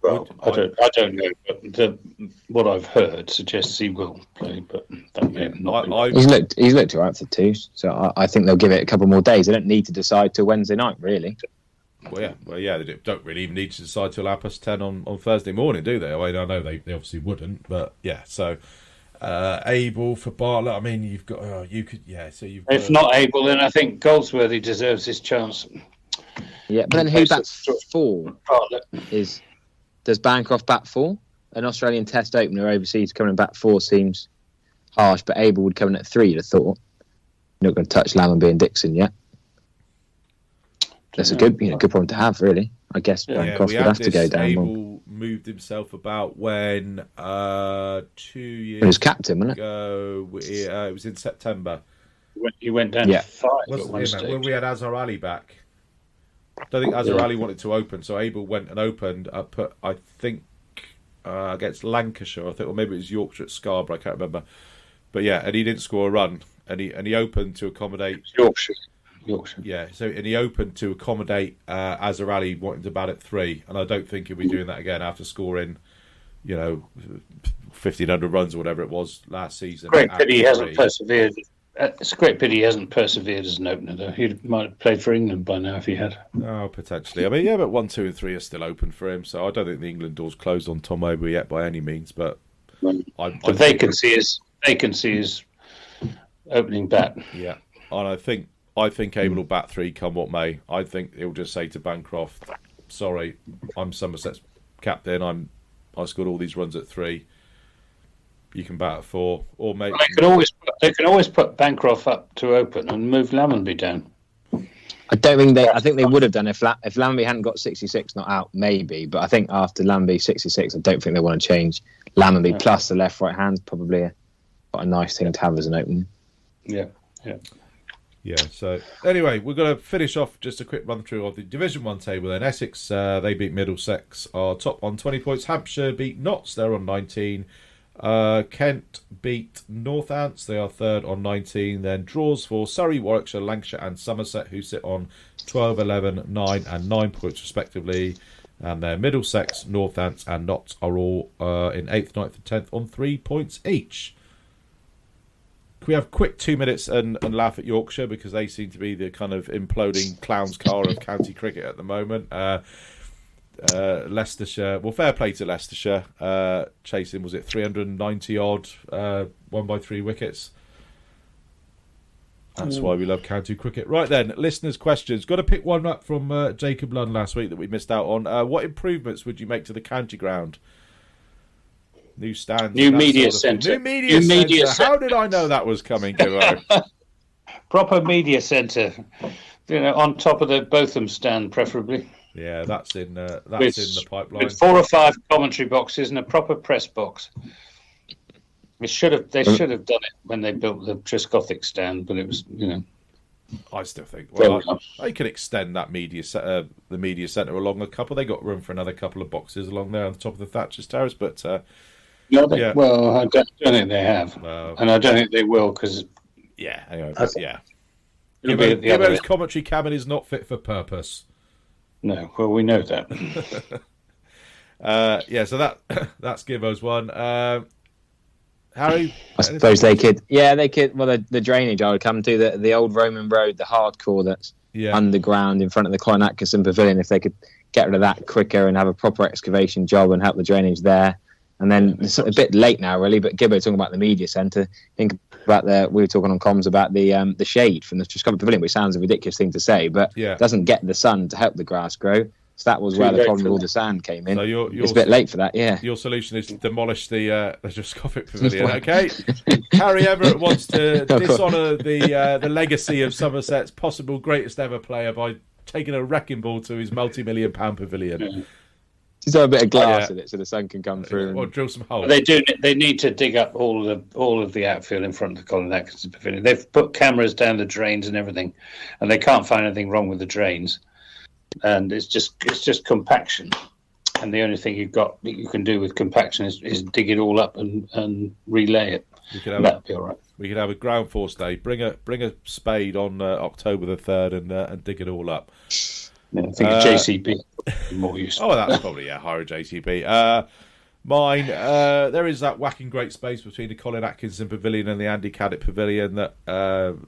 Well, I don't know, but what I've heard suggests he will play, but that may not be. He's looked all right for 2, so I think they'll give it a couple more days. They don't need to decide till Wednesday night, really. Well, yeah, they don't really even need to decide till 10:30 on Thursday morning, do they? I mean, I know they obviously wouldn't, but yeah. So Abel for Bartlett. I mean, you've got So you've if not Abel, then I think Goldsworthy deserves his chance. Yeah, but then who bats 4? Does Bancroft bat 4? An Australian Test opener overseas coming in bat 4 seems harsh, but Abel would come in at 3. You'd have thought. You're not going to touch Lammonby and Dixon yet. That's a good problem to have, really. I guess Bancroft would have to go down. Abel moved himself about when 2 years he was captain, wasn't it? It was in September. He went down to 5 at one stage. When we had Azhar Ali back. I don't think Azhar Ali wanted to open, so Abel went and opened. I think against Lancashire, or maybe it was Yorkshire at Scarborough. I can't remember. But yeah, and he didn't score a run, and he opened to accommodate Yorkshire. Yeah, and he opened to accommodate Azhar Ali wanting to bat at 3, and I don't think he'll be doing that again after scoring, 1,500 runs or whatever it was last season. Great pity he hasn't persevered. It's a great pity he hasn't persevered as an opener, though. He might have played for England by now if he had. Oh, potentially. I mean, yeah, but 1, 2, and 3 are still open for him, so I don't think the England door's closed on Tom Abel yet by any means. But the vacancy is opening bat. Yeah, and I think Abel will bat 3 come what may. I think he'll just say to Bancroft, "Sorry, I'm Somerset's captain. I scored all these runs at 3. You can bat at 4, or maybe they can always put Bancroft up to open and move Lammonby down. I don't think they. I think they would have done if Lamby hadn't got 66 not out, maybe. But I think after Lamby 66, I don't think they want to change Lammonby. No. Plus the left right hand's probably quite a nice thing to have as an opening. Yeah. So anyway, we're going to finish off just a quick run through of the Division 1 table. Then Essex, they beat Middlesex, are top on 20 points. Hampshire beat Notts, they're on 19. Kent beat Northants, they are third on 19. Then draws for Surrey, Warwickshire, Lancashire and Somerset, who sit on 12, 11, 9 and 9 points respectively. And then Middlesex, Northants and Notts are all in 8th, 9th and 10th on 3 points each. Can we have a quick 2 minutes and laugh at Yorkshire, because they seem to be the kind of imploding clown's car of county cricket at the moment. Leicestershire, well, fair play to Leicestershire, chasing, was it 390 odd, won by 3 wickets. That's why we love county cricket. Right then, listeners' questions. Got to pick one up from Jacob Lunn last week that we missed out on. What improvements would you make to the county ground? New stands, new media centre. New media centre. How did I know that was coming, Gibbo? Proper media centre, on top of the Botham stand, preferably. Yeah, that's in the pipeline. With 4 or 5 commentary boxes and a proper press box. They should have done it when they built the Triscothic stand, but it was, I still think they could extend that the media centre along a couple. They got room for another couple of boxes along there on the top of the Thatcher's Terrace, but yeah. Well, I don't think they have, and I don't think they will, because anyway, it'll be at the other Gibbo's end. commentary cabin is not fit for purpose. No, well, we know that. So that's Gibbo's one. Harry, I suppose they could. Well, the drainage I would come to, the old Roman road, the hardcore that's underground in front of the Colin Atkinson Pavilion. If they could get rid of that quicker and have a proper excavation job and help the drainage there. And then it's a bit late now, really. But Gibbo talking about the media centre. Think about we were talking on comms about the shade from the Triscothic Pavilion, which sounds a ridiculous thing to say, but it doesn't get the sun to help the grass grow. So that was where the problem with all the sand came in. So it's a bit late for that, yeah. Your solution is to demolish the Triscothic Pavilion, okay? Harry Everett wants to dishonour the legacy of Somerset's possible greatest ever player by taking a wrecking ball to his multi-million-pound pavilion. Yeah. Just have a bit of glass in it so the sun can come through. Or drill some holes. They need to dig up all of the outfield in front of the Colin Atkinson Pavilion. They've put cameras down the drains and everything, and they can't find anything wrong with the drains. And it's just compaction. And the only thing you can do with compaction is dig it all up and relay it. That'd be all right. We could have a ground force day. Bring a spade on October the 3rd and dig it all up. Yeah, I think a JCB is more useful. Oh, that's probably hire a JCB. Mine, there is that whacking great space between the Colin Atkinson Pavilion and the Andy Caddick Pavilion that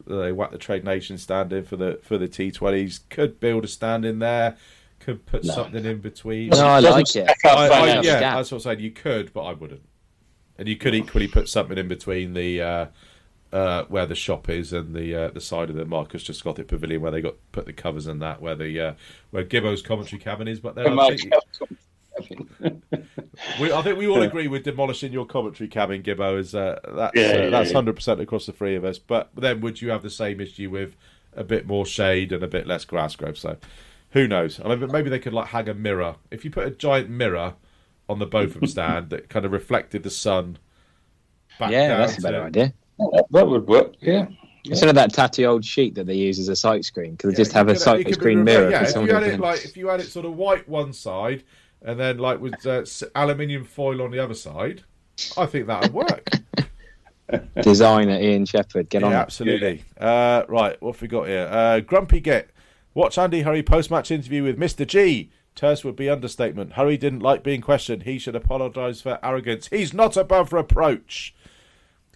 they whack the Trade Nation stand in for the T20s. Could build a stand in there. Could put something in between. No, I like it. That's what I'm saying. You could, but I wouldn't. And you could equally put something in between the where the shop is and the side of the Marcus Triscothic Pavilion where they put the covers and that where Gibbo's commentary cabin is. But then I think we all agree with demolishing your commentary cabin, Gibbo. That's 100% across the three of us. But then would you have the same issue with a bit more shade and a bit less grass growth? So who knows? I mean, maybe they could hang a mirror. If you put a giant mirror on the Botham stand that kind of reflected the sun back down. That's a better idea. That would work, yeah. Instead of that tatty old sheet that they use as a sight screen, could they just have a sight screen mirror? Yeah, if you had it sort of white one side and then with aluminium foil on the other side, I think that would work. Designer Ian Shepherd, get on it. Absolutely. Right, what have we got here? Grumpy Git. Watch Andy Hurry post-match interview with Mr. G. Terse would be understatement. Hurry didn't like being questioned. He should apologise for arrogance. He's not above reproach.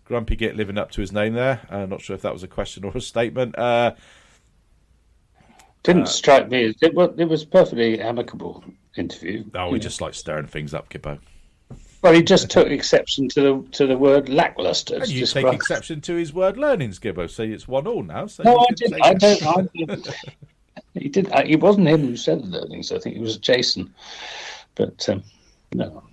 Grumpy Git living up to his name there. Not sure if that was a question or a statement. Didn't strike me as it was a perfectly amicable interview. We just like stirring things up, Gibbo. Well, he just took exception to the word lacklustre. And you take exception to his word learning, Skibbo. So it's 1-1 now. So no, I didn't. I don't. He did. It wasn't him who said learning. So I think it was Jason. But no.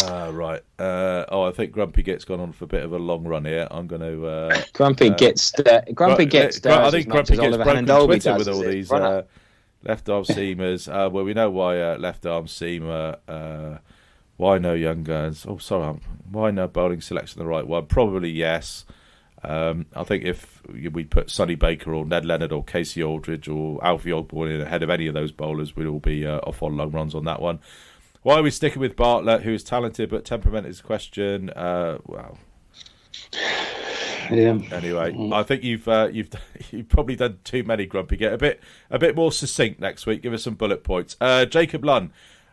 Right. I think Grumpy Git's gone on for a bit of a long run here. I'm going to. Grumpy Git's. Grumpy Git's. I think Grumpy Git's broken Twitter does, with all these left arm seamers. Well, we know why left arm seamer. Why no young guns? Oh, sorry. Why no bowling selection the right one? Probably yes. I think if we put Sonny Baker or Ned Leonard or Casey Aldridge or Alfie Ogborn in ahead of any of those bowlers, we'd all be off on long runs on that one. Why are we sticking with Bartlett, who is talented but temperament is a question? Well, yeah. Anyway, I think you've probably done too many, Grumpy. Get a bit more succinct next week. Give us some bullet points. Jacob Lunn.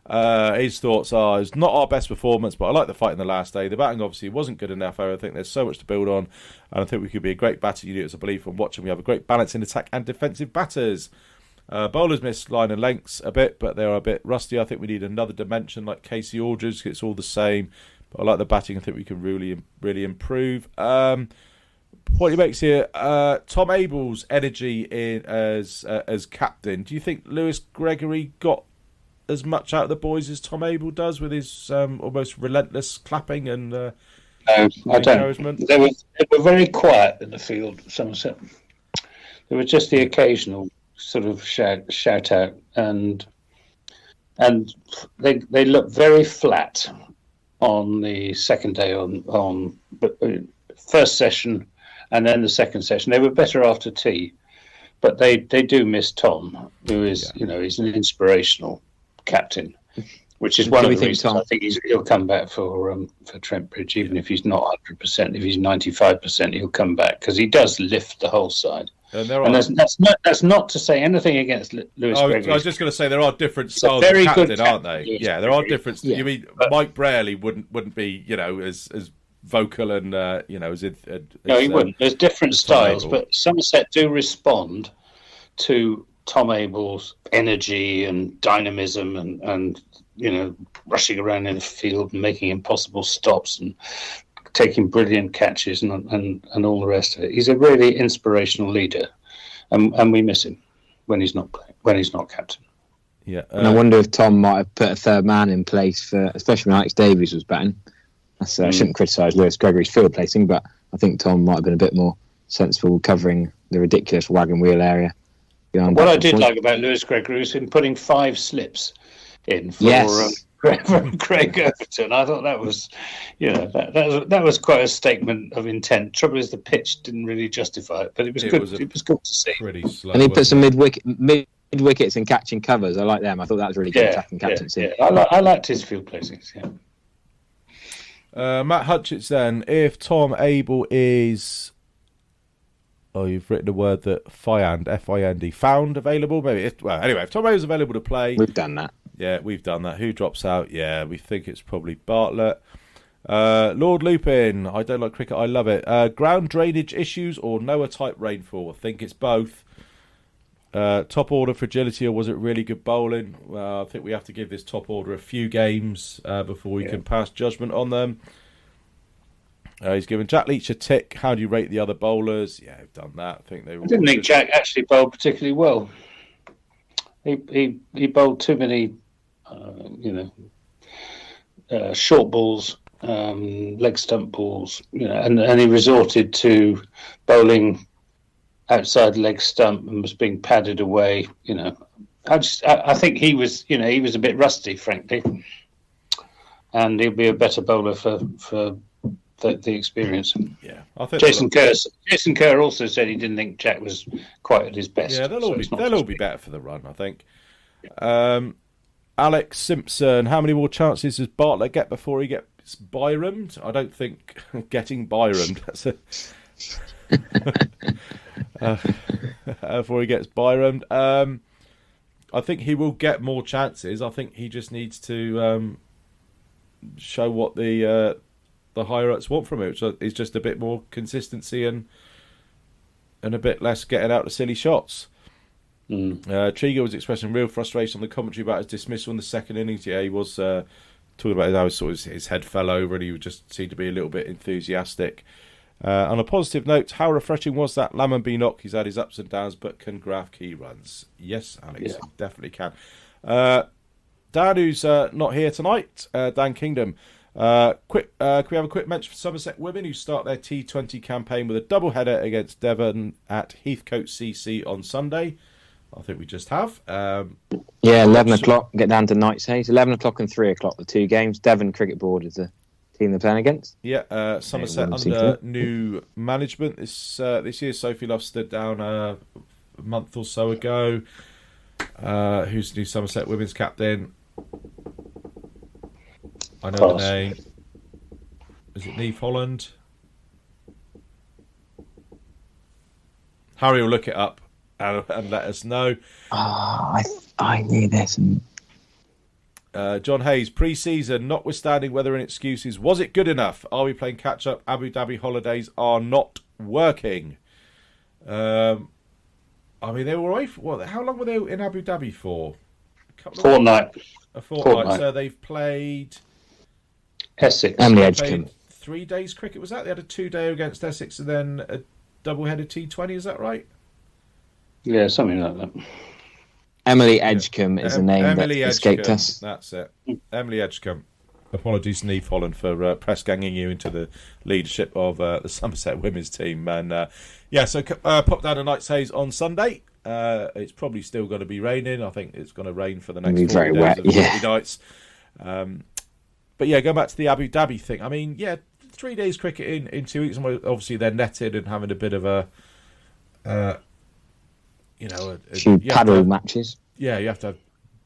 His thoughts are, it's not our best performance, but I like the fight in the last day. The batting obviously wasn't good enough. I think there's so much to build on, and I think we could be a great batting unit as a belief from watching. We have a great balance in attack and defensive batters. Bowlers miss line and lengths a bit, but they're a bit rusty. I think we need another dimension like Casey Aldridge. It's all the same, but I like the batting. I think we can really improve. What he makes here, Tom Abel's energy in as captain. Do you think Lewis Gregory got as much out of the boys as Tom Abel does with his almost relentless clapping and no, I don't. They were very quiet in the field, Somerset. There was just the occasional sort of shout out, and they looked very flat on the second day on first session, and then the second session. They were better after tea, but they do miss Tom, who is he's an inspirational captain, which is one of the reasons I think he'll come back for Trent Bridge, even if he's not 100%. If he's 95%, he'll come back because he does lift the whole side. And that's not to say anything against Lewis Gregory. I was just going to say there are different styles of captain, aren't they? Yeah, there are different. Yeah. You mean Mike Braley wouldn't be as vocal and as no, he wouldn't. There's different styles, but Somerset do respond to Tom Abel's energy and dynamism and rushing around in the field and making impossible stops and taking brilliant catches and all the rest of it. He's a really inspirational leader, and we miss him when he's not captain. Yeah, and I wonder if Tom might have put a third man in place for, especially when Alex Davies was batting. I shouldn't criticise Lewis Gregory's field placing, but I think Tom might have been a bit more sensible covering the ridiculous wagon wheel area. What I did like about Lewis Gregory was him putting 5 slips in for Craig Overton. I thought that was, that was quite a statement of intent. Trouble is, the pitch didn't really justify it, but it was good. It was good to see. Pretty slow, and he put some mid wickets in catching covers. I like them. I thought that was really good attacking captaincy. Yeah. I liked his field placings. Yeah. Matt Hutchins then. If Tom Abel is. Oh, you've written a word that F-I-N-D, found available. Maybe. If Tom Abel's available to play. We've done that. Yeah, we've done that. Who drops out? Yeah, we think it's probably Bartlett. Lord Lupin, I don't like cricket, I love it. Ground drainage issues or Noah-type rainfall? I think it's both. Top order fragility, or was it really good bowling? I think we have to give this top order a few games before we can pass judgment on them. He's given Jack Leach a tick. How do you rate the other bowlers? Yeah, I've done that. I didn't think Jack actually bowled particularly well. He bowled too many, short balls, leg stump balls, and he resorted to bowling outside leg stump and was being padded away. I think he was a bit rusty, frankly, and he'll be a better bowler for the experience. Yeah, I think Jason Kerr also said he didn't think Jack was quite at his best. Yeah, they'll all be better for the run, I think. Yeah. Alex Simpson, how many more chances does Bartlett get before he gets Byramed? I don't think getting Byramed. Before he gets Byramed. I think he will get more chances. I think he just needs to show what the higher-ups want from him, which is just a bit more consistency and a bit less getting out the silly shots. Trigo was expressing real frustration on the commentary about his dismissal in the second innings. Yeah, he was talking about how his head fell over and he would just seem to be a little bit enthusiastic. On a positive note, how refreshing was that Lamon knock? He's had his ups and downs, but can graph key runs. Yes, Alex, he definitely can. Dan, who's not here tonight, Dan Kingdom. Can we have a quick mention for Somerset women who start their T20 campaign with a double-header against Devon at Heathcote CC on Sunday? I think we just have. 11 o'clock, get down to Knightshays. 11 o'clock and 3 o'clock, the two games. Devon Cricket Board is the team they're playing against. Yeah, Somerset under new management this year. Sophie Love stood down a month or so ago. Who's the new Somerset women's captain? I know the name. Is it Neve Holland? Harry will look it up and let us know. I knew this. John Hayes, pre-season, notwithstanding weather and excuses, was it good enough? Are we playing catch-up? Abu Dhabi holidays are not working. I mean, they were away for how long were they in Abu Dhabi for? Fortnight. A fortnight. So they've played Essex. And the Edgecombe. 3 days cricket, was that? They had a 2-day against Essex and then a double-headed T20, is that right? Yeah, something like that. Emily Edgecombe is the name that escaped us. That's it. Emily Edgecombe. Apologies, Neve Holland, for press ganging you into the leadership of the Somerset women's team. And so pop down to Knightshays on Sunday. It's probably still going to be raining. I think it's going to rain for the next 4 very days wet, of 40 nights. But yeah, going back to the Abu Dhabi thing. I mean, 3 days cricket in 2 weeks. And obviously, they're netted and having a bit of a few paddle matches. Yeah, you have to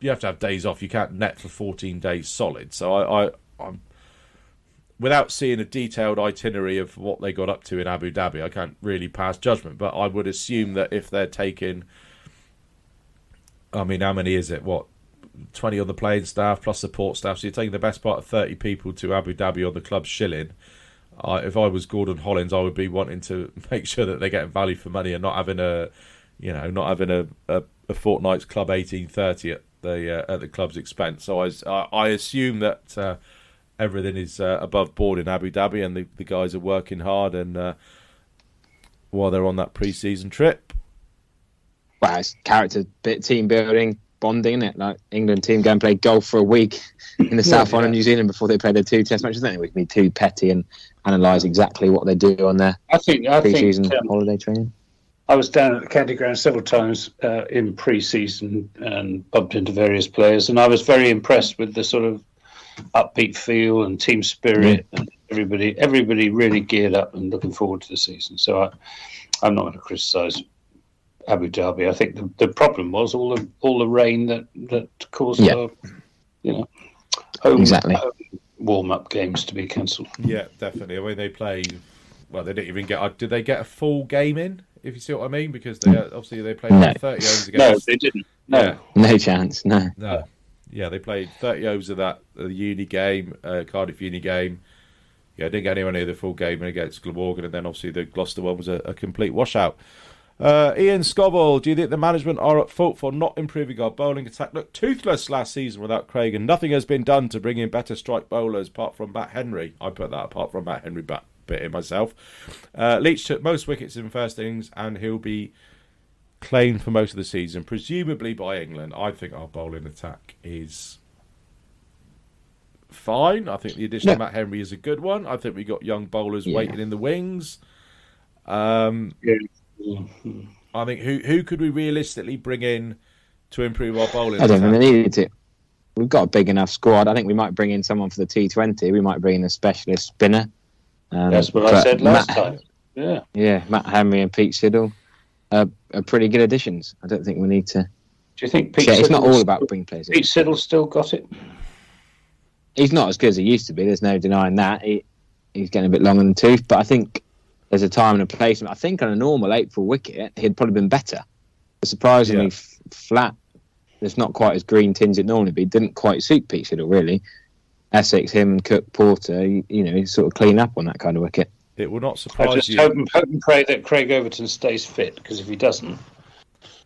have days off. You can't net for 14 days solid. So I'm without seeing a detailed itinerary of what they got up to in Abu Dhabi, I can't really pass judgment. But I would assume that if they're taking, I mean, how many is it? 20 on the playing staff plus support staff. So you're taking the best part of 30 people to Abu Dhabi on the club's shilling. If I was Gordon Hollins, I would be wanting to make sure that they're getting value for money and not having a fortnight's club 18:30 at the club's expense. So I assume that everything is above board in Abu Dhabi, and the guys are working hard and while they're on that pre-season trip. Well, it's character bit, team building, bonding, isn't it? Like England team go and play golf for a week in the South Island of New Zealand before they play their 2 test matches. I don't think we can be too petty and analyse exactly what they do on their pre-season holiday training. I was down at the county ground several times in pre-season and bumped into various players, and I was very impressed with the sort of upbeat feel and team spirit, and everybody really geared up and looking forward to the season. So I'm not going to criticise Abu Dhabi. I think the problem was all the rain that caused our home warm-up games to be cancelled. Yeah, definitely. I mean, they played. Well, they didn't even get. Did they get a full game in? If you see what I mean, because they played 30 overs against. No, they didn't. No, no chance. No. Yeah, they played 30 overs of that uni game, Cardiff uni game. Yeah, didn't get anywhere near the full game against Glamorgan, and then obviously the Gloucester one was a complete washout. Ian Scobble, do you think the management are at fault for not improving our bowling attack? Look, toothless last season without Craig, and nothing has been done to bring in better strike bowlers apart from Matt Henry. I put that apart from Matt Henry bit in myself. Leach took most wickets in first innings, and he'll be claimed for most of the season, presumably by England. I think our bowling attack is fine. I think the addition of Matt Henry is a good one. I think we got young bowlers waiting in the wings. I think who could we realistically bring in to improve our bowling attack? I don't think they needed it. We've got a big enough squad. I think we might bring in someone for the T20. We might bring in a specialist spinner. That's what I said last time. Yeah, Matt Henry and Pete Siddle are pretty good additions. I don't think we need to. Do you think Pete? It's not all about bringing players in. Pete Siddle still got it. He's not as good as he used to be. There's no denying that. He's getting a bit long in the tooth, but I think there's a time and a place. I think on a normal April wicket, he'd probably been better. Surprisingly flat. It's not quite as green tinge it normally be. It didn't quite suit Pete Siddle, really. Essex, him, and Cook, Porter, sort of clean up on that kind of wicket. It will not surprise you. I just hope and pray that Craig Overton stays fit, because if he doesn't,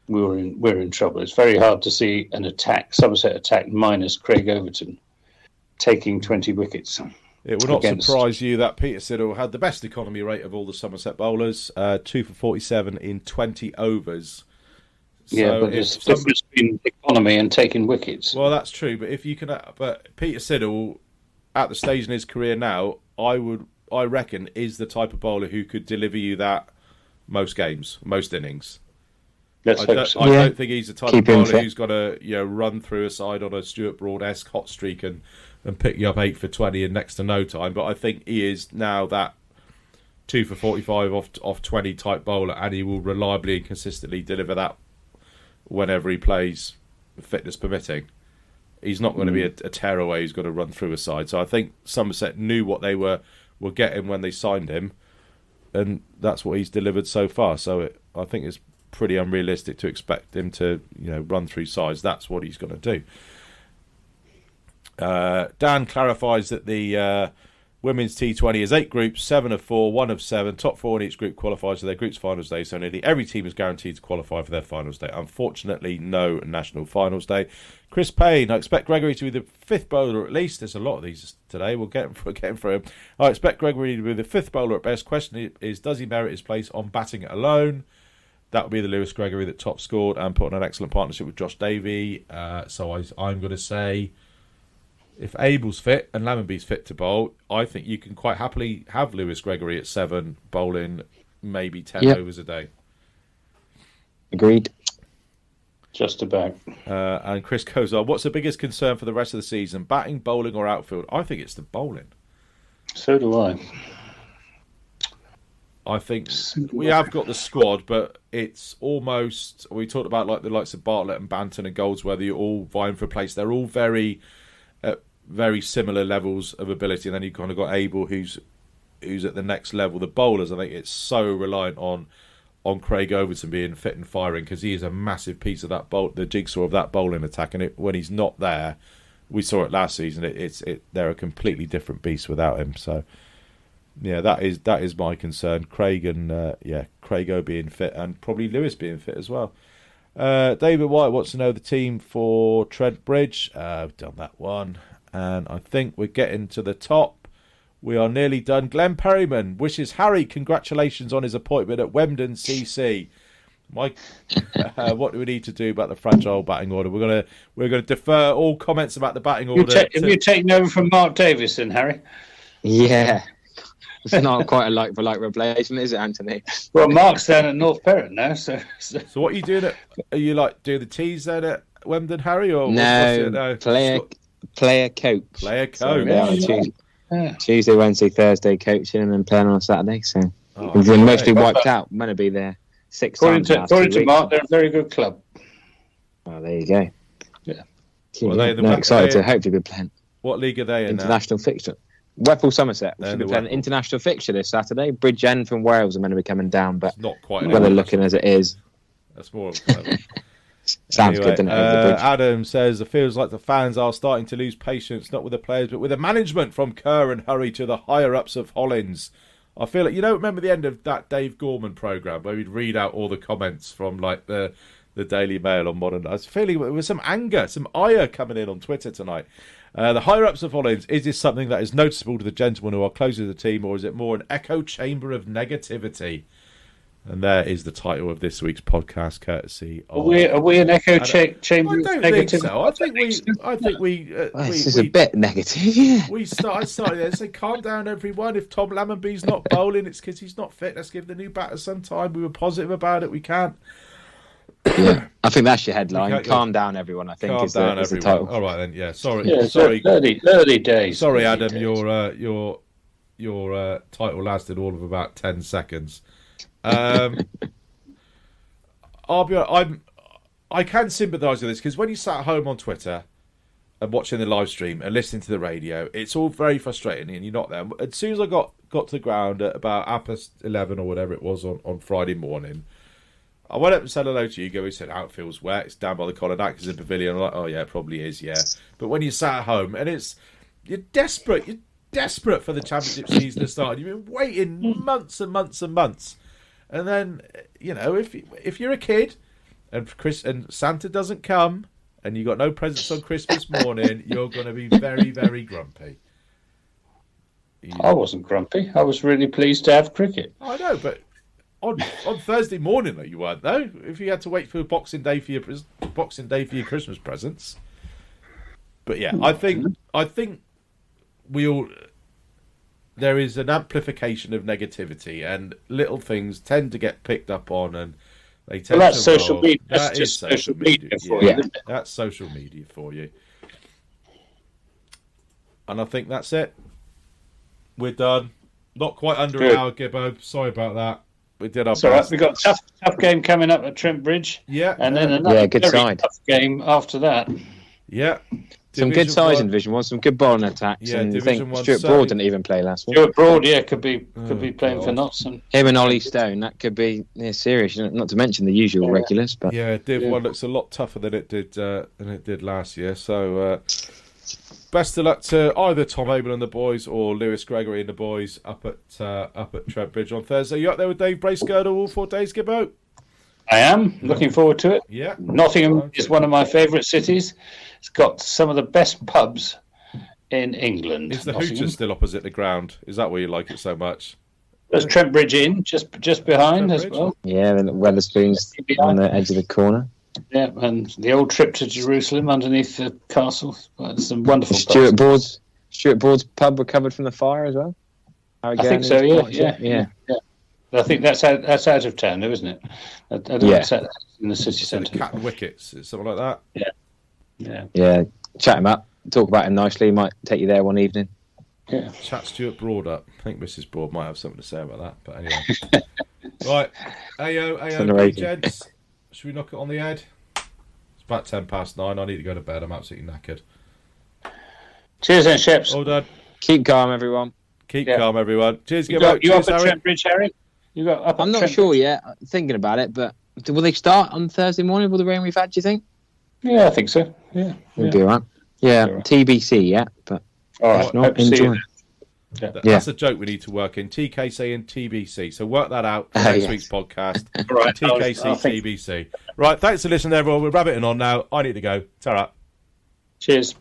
we're in trouble. It's very hard to see an Somerset attack minus Craig Overton. taking 20 wickets. It will not surprise you that Peter Siddle had the best economy rate of all the Somerset bowlers, 2 for 47 in 20 overs. So but there's a difference between economy and taking wickets. Well, that's true, but if you can, but Peter Siddle, at the stage in his career now, I reckon, is the type of bowler who could deliver you that most games, most innings. I don't think he's the type of bowler who's got to run through a side on a Stuart Broad-esque hot streak and pick you up 8 for 20 in next to no time. But I think he is now that 2 for 45 off 20 type bowler, and he will reliably and consistently deliver that whenever he plays, fitness permitting. He's not going to be a tearaway who's going to run through a side. So I think Somerset knew what they were getting when they signed him, and that's what he's delivered so far. So I think it's pretty unrealistic to expect him to run through sides. That's what he's going to do. Dan clarifies that the women's T20 is 8 groups, 7 of 4, 1 of 7. Top 4 in each group qualifies for their group's finals day, so nearly every team is guaranteed to qualify for their finals day. Unfortunately, no national finals day. Chris Payne, I expect Gregory to be the 5th bowler at least. There's a lot of these today. We'll get him for him. I expect Gregory to be the 5th bowler at best. Question is, does he merit his place on batting alone? That would be the Lewis Gregory that top scored and put on an excellent partnership with Josh Davey. So I'm going to say, if Abel's fit and Lammonby's fit to bowl, I think you can quite happily have Lewis Gregory at 7, bowling maybe 10 overs a day. Agreed. Just about. And Chris goes on, what's the biggest concern for the rest of the season? Batting, bowling or outfield? I think it's the bowling. So do I. I think we have got the squad, but it's almost, we talked about like the likes of Bartlett and Banton and Goldsworthy all vying for a place. They're all very similar levels of ability, and then you've kind of got Abel who's at the next level. The bowlers, I think it's so reliant on Craig Overton being fit and firing, because he is a massive piece of that the jigsaw of that bowling attack, and when he's not there, we saw it last season, they're a completely different beast without him. So yeah, that is my concern. Craig and Craigo being fit, and probably Lewis being fit as well. David White wants to know the team for Trent Bridge. I've done that one, and I think we're getting to the top. We are nearly done. Glenn Perryman wishes Harry congratulations on his appointment at Wemden CC. Mike, what do we need to do about the fragile batting order? We're going to defer all comments about the batting order. Have you taken over from Mark Davis then, Harry? Yeah. It's not quite a like-for-like replacement, is it, Anthony? Well, Mark's down at North Perrin now, so what are you doing? Are you doing the teas then at Wemden, Harry, or no? Player coach. Player coach. So, Tuesday, Wednesday, Thursday coaching, and then playing on Saturday. So we've been mostly wiped out. I'm going to be there 6 times. According to Mark, they're a very good club. Well, there you go. Yeah. Well, excited to hopefully be playing. What league are they in? International fixture. Whipple Somerset. We should be playing an international fixture this Saturday. Bridgend from Wales are meant to be coming down, but not quite. Weather looking as it is. That's more. Sounds good, doesn't it? Adam says it feels like the fans are starting to lose patience, not with the players, but with the management, from Kerr and Hurry to the higher ups of Hollins. I feel like, remember the end of that Dave Gorman programme where we'd read out all the comments from like the Daily Mail on Modern. I was feeling there was some anger, some ire coming in on Twitter tonight. The higher-ups of Hollins, is this something that is noticeable to the gentlemen who are closer to the team, or is it more an echo chamber of negativity? And there is the title of this week's podcast, courtesy of... Are we an echo chamber of negativity? I don't think so. I think we... this is a bit negative, yeah. I started there to say, calm down, everyone. If Tom Lammonby's not bowling, it's because he's not fit. Let's give the new batter some time. We were positive about it. We can't. Yeah, I think that's your headline. Calm down, everyone. I think is the title. All right then. Yeah. Sorry. Early days. Sorry, Adam. Your title lasted all of about 10 seconds. I'll be honest, I can sympathise with this, because when you sat at home on Twitter and watching the live stream and listening to the radio, it's all very frustrating, and you're not there. As soon as I got to the ground at about 11 or whatever it was on Friday morning, I went up and said hello to you. He said, outfield's wet. It's down by the Colin Atkinson Pavilion. I'm like, oh yeah, it probably is, yeah. But when you sat at home, and you're desperate for the championship season to start. You've been waiting months and months and months, and then if you're a kid, and Santa doesn't come, and you got no presents on Christmas morning, you're going to be very, very grumpy. I wasn't grumpy. I was really pleased to have cricket. I know, but on Thursday morning, though, you weren't, though. If you had to wait for Boxing Day for your Christmas presents. But yeah, I think we all. There is an amplification of negativity, and little things tend to get picked up on, and they tend that's to social roll. media. That That's is just social media for you. you, isn't it? That's social media for you. And I think that's it. We're done. Not quite under an hour, Gibbo. Sorry about that. We did our best. All right. We've got a tough game coming up at Trent Bridge. Yeah. And then another good very side. tough game after that. Yeah. Some good sides in Division 1, some good bowling attacks. Yeah, and I Division think 1 Stuart Broad didn't even play last week. Stuart Broad, could be playing for Notts. Him and Ollie Stone, that could be serious. Not to mention the usual regulars. But yeah, Div 1 looks a lot tougher than it did last year. So best of luck to either Tom Abel and the boys or Lewis Gregory and the boys up at Trent Bridge on Thursday. You up there with Dave Bracegirdle all 4 days, Gibbo? I am looking forward to it. Yeah. Nottingham is one of my favourite cities. It's got some of the best pubs in England. Is the Nottingham. Hooter still opposite the ground? Is that why you like it so much? There's Trent Bridge Inn just behind Trent as Bridge? well. yeah, the Weatherspoons on the edge of the corner. Yeah, and the old trip to Jerusalem underneath the castle. Well, it's some wonderful Stuart pubs. Board's pub recovered from the fire as well. I think so. Yeah. I think that's out of town, though, isn't it? I don't know if that's in the city So the centre. Cat and Wickets, something like that. Yeah. Chat him up, talk about him nicely. He might take you there one evening. Yeah. Chat Stuart Broad up. I think Mrs. Broad might have something to say about that. But anyway. Right. Ayo, gents. Should we knock it on the head? It's about 9:10. I need to go to bed. I'm absolutely knackered. Cheers then, Sheps. All done. Keep calm, everyone. Keep calm, everyone. Cheers, You Gibbo. up Cheers, at Harry. Trent Bridge, Harry? I'm not sure yet. I'm thinking about it, but will they start on Thursday morning with the rain we've had, do you think? Yeah, I think so. Yeah. We'll be all right. Yeah, All right. TBC, yeah. But All right. not, Hope to see you enjoy. then. That's a joke we need to work in. TKC and TBC. So work that out for next Yes. week's podcast. All right. TKC, I'll think- TBC. Right, thanks for listening, everyone. We're rabbiting on now. I need to go. Ta-ra. Cheers.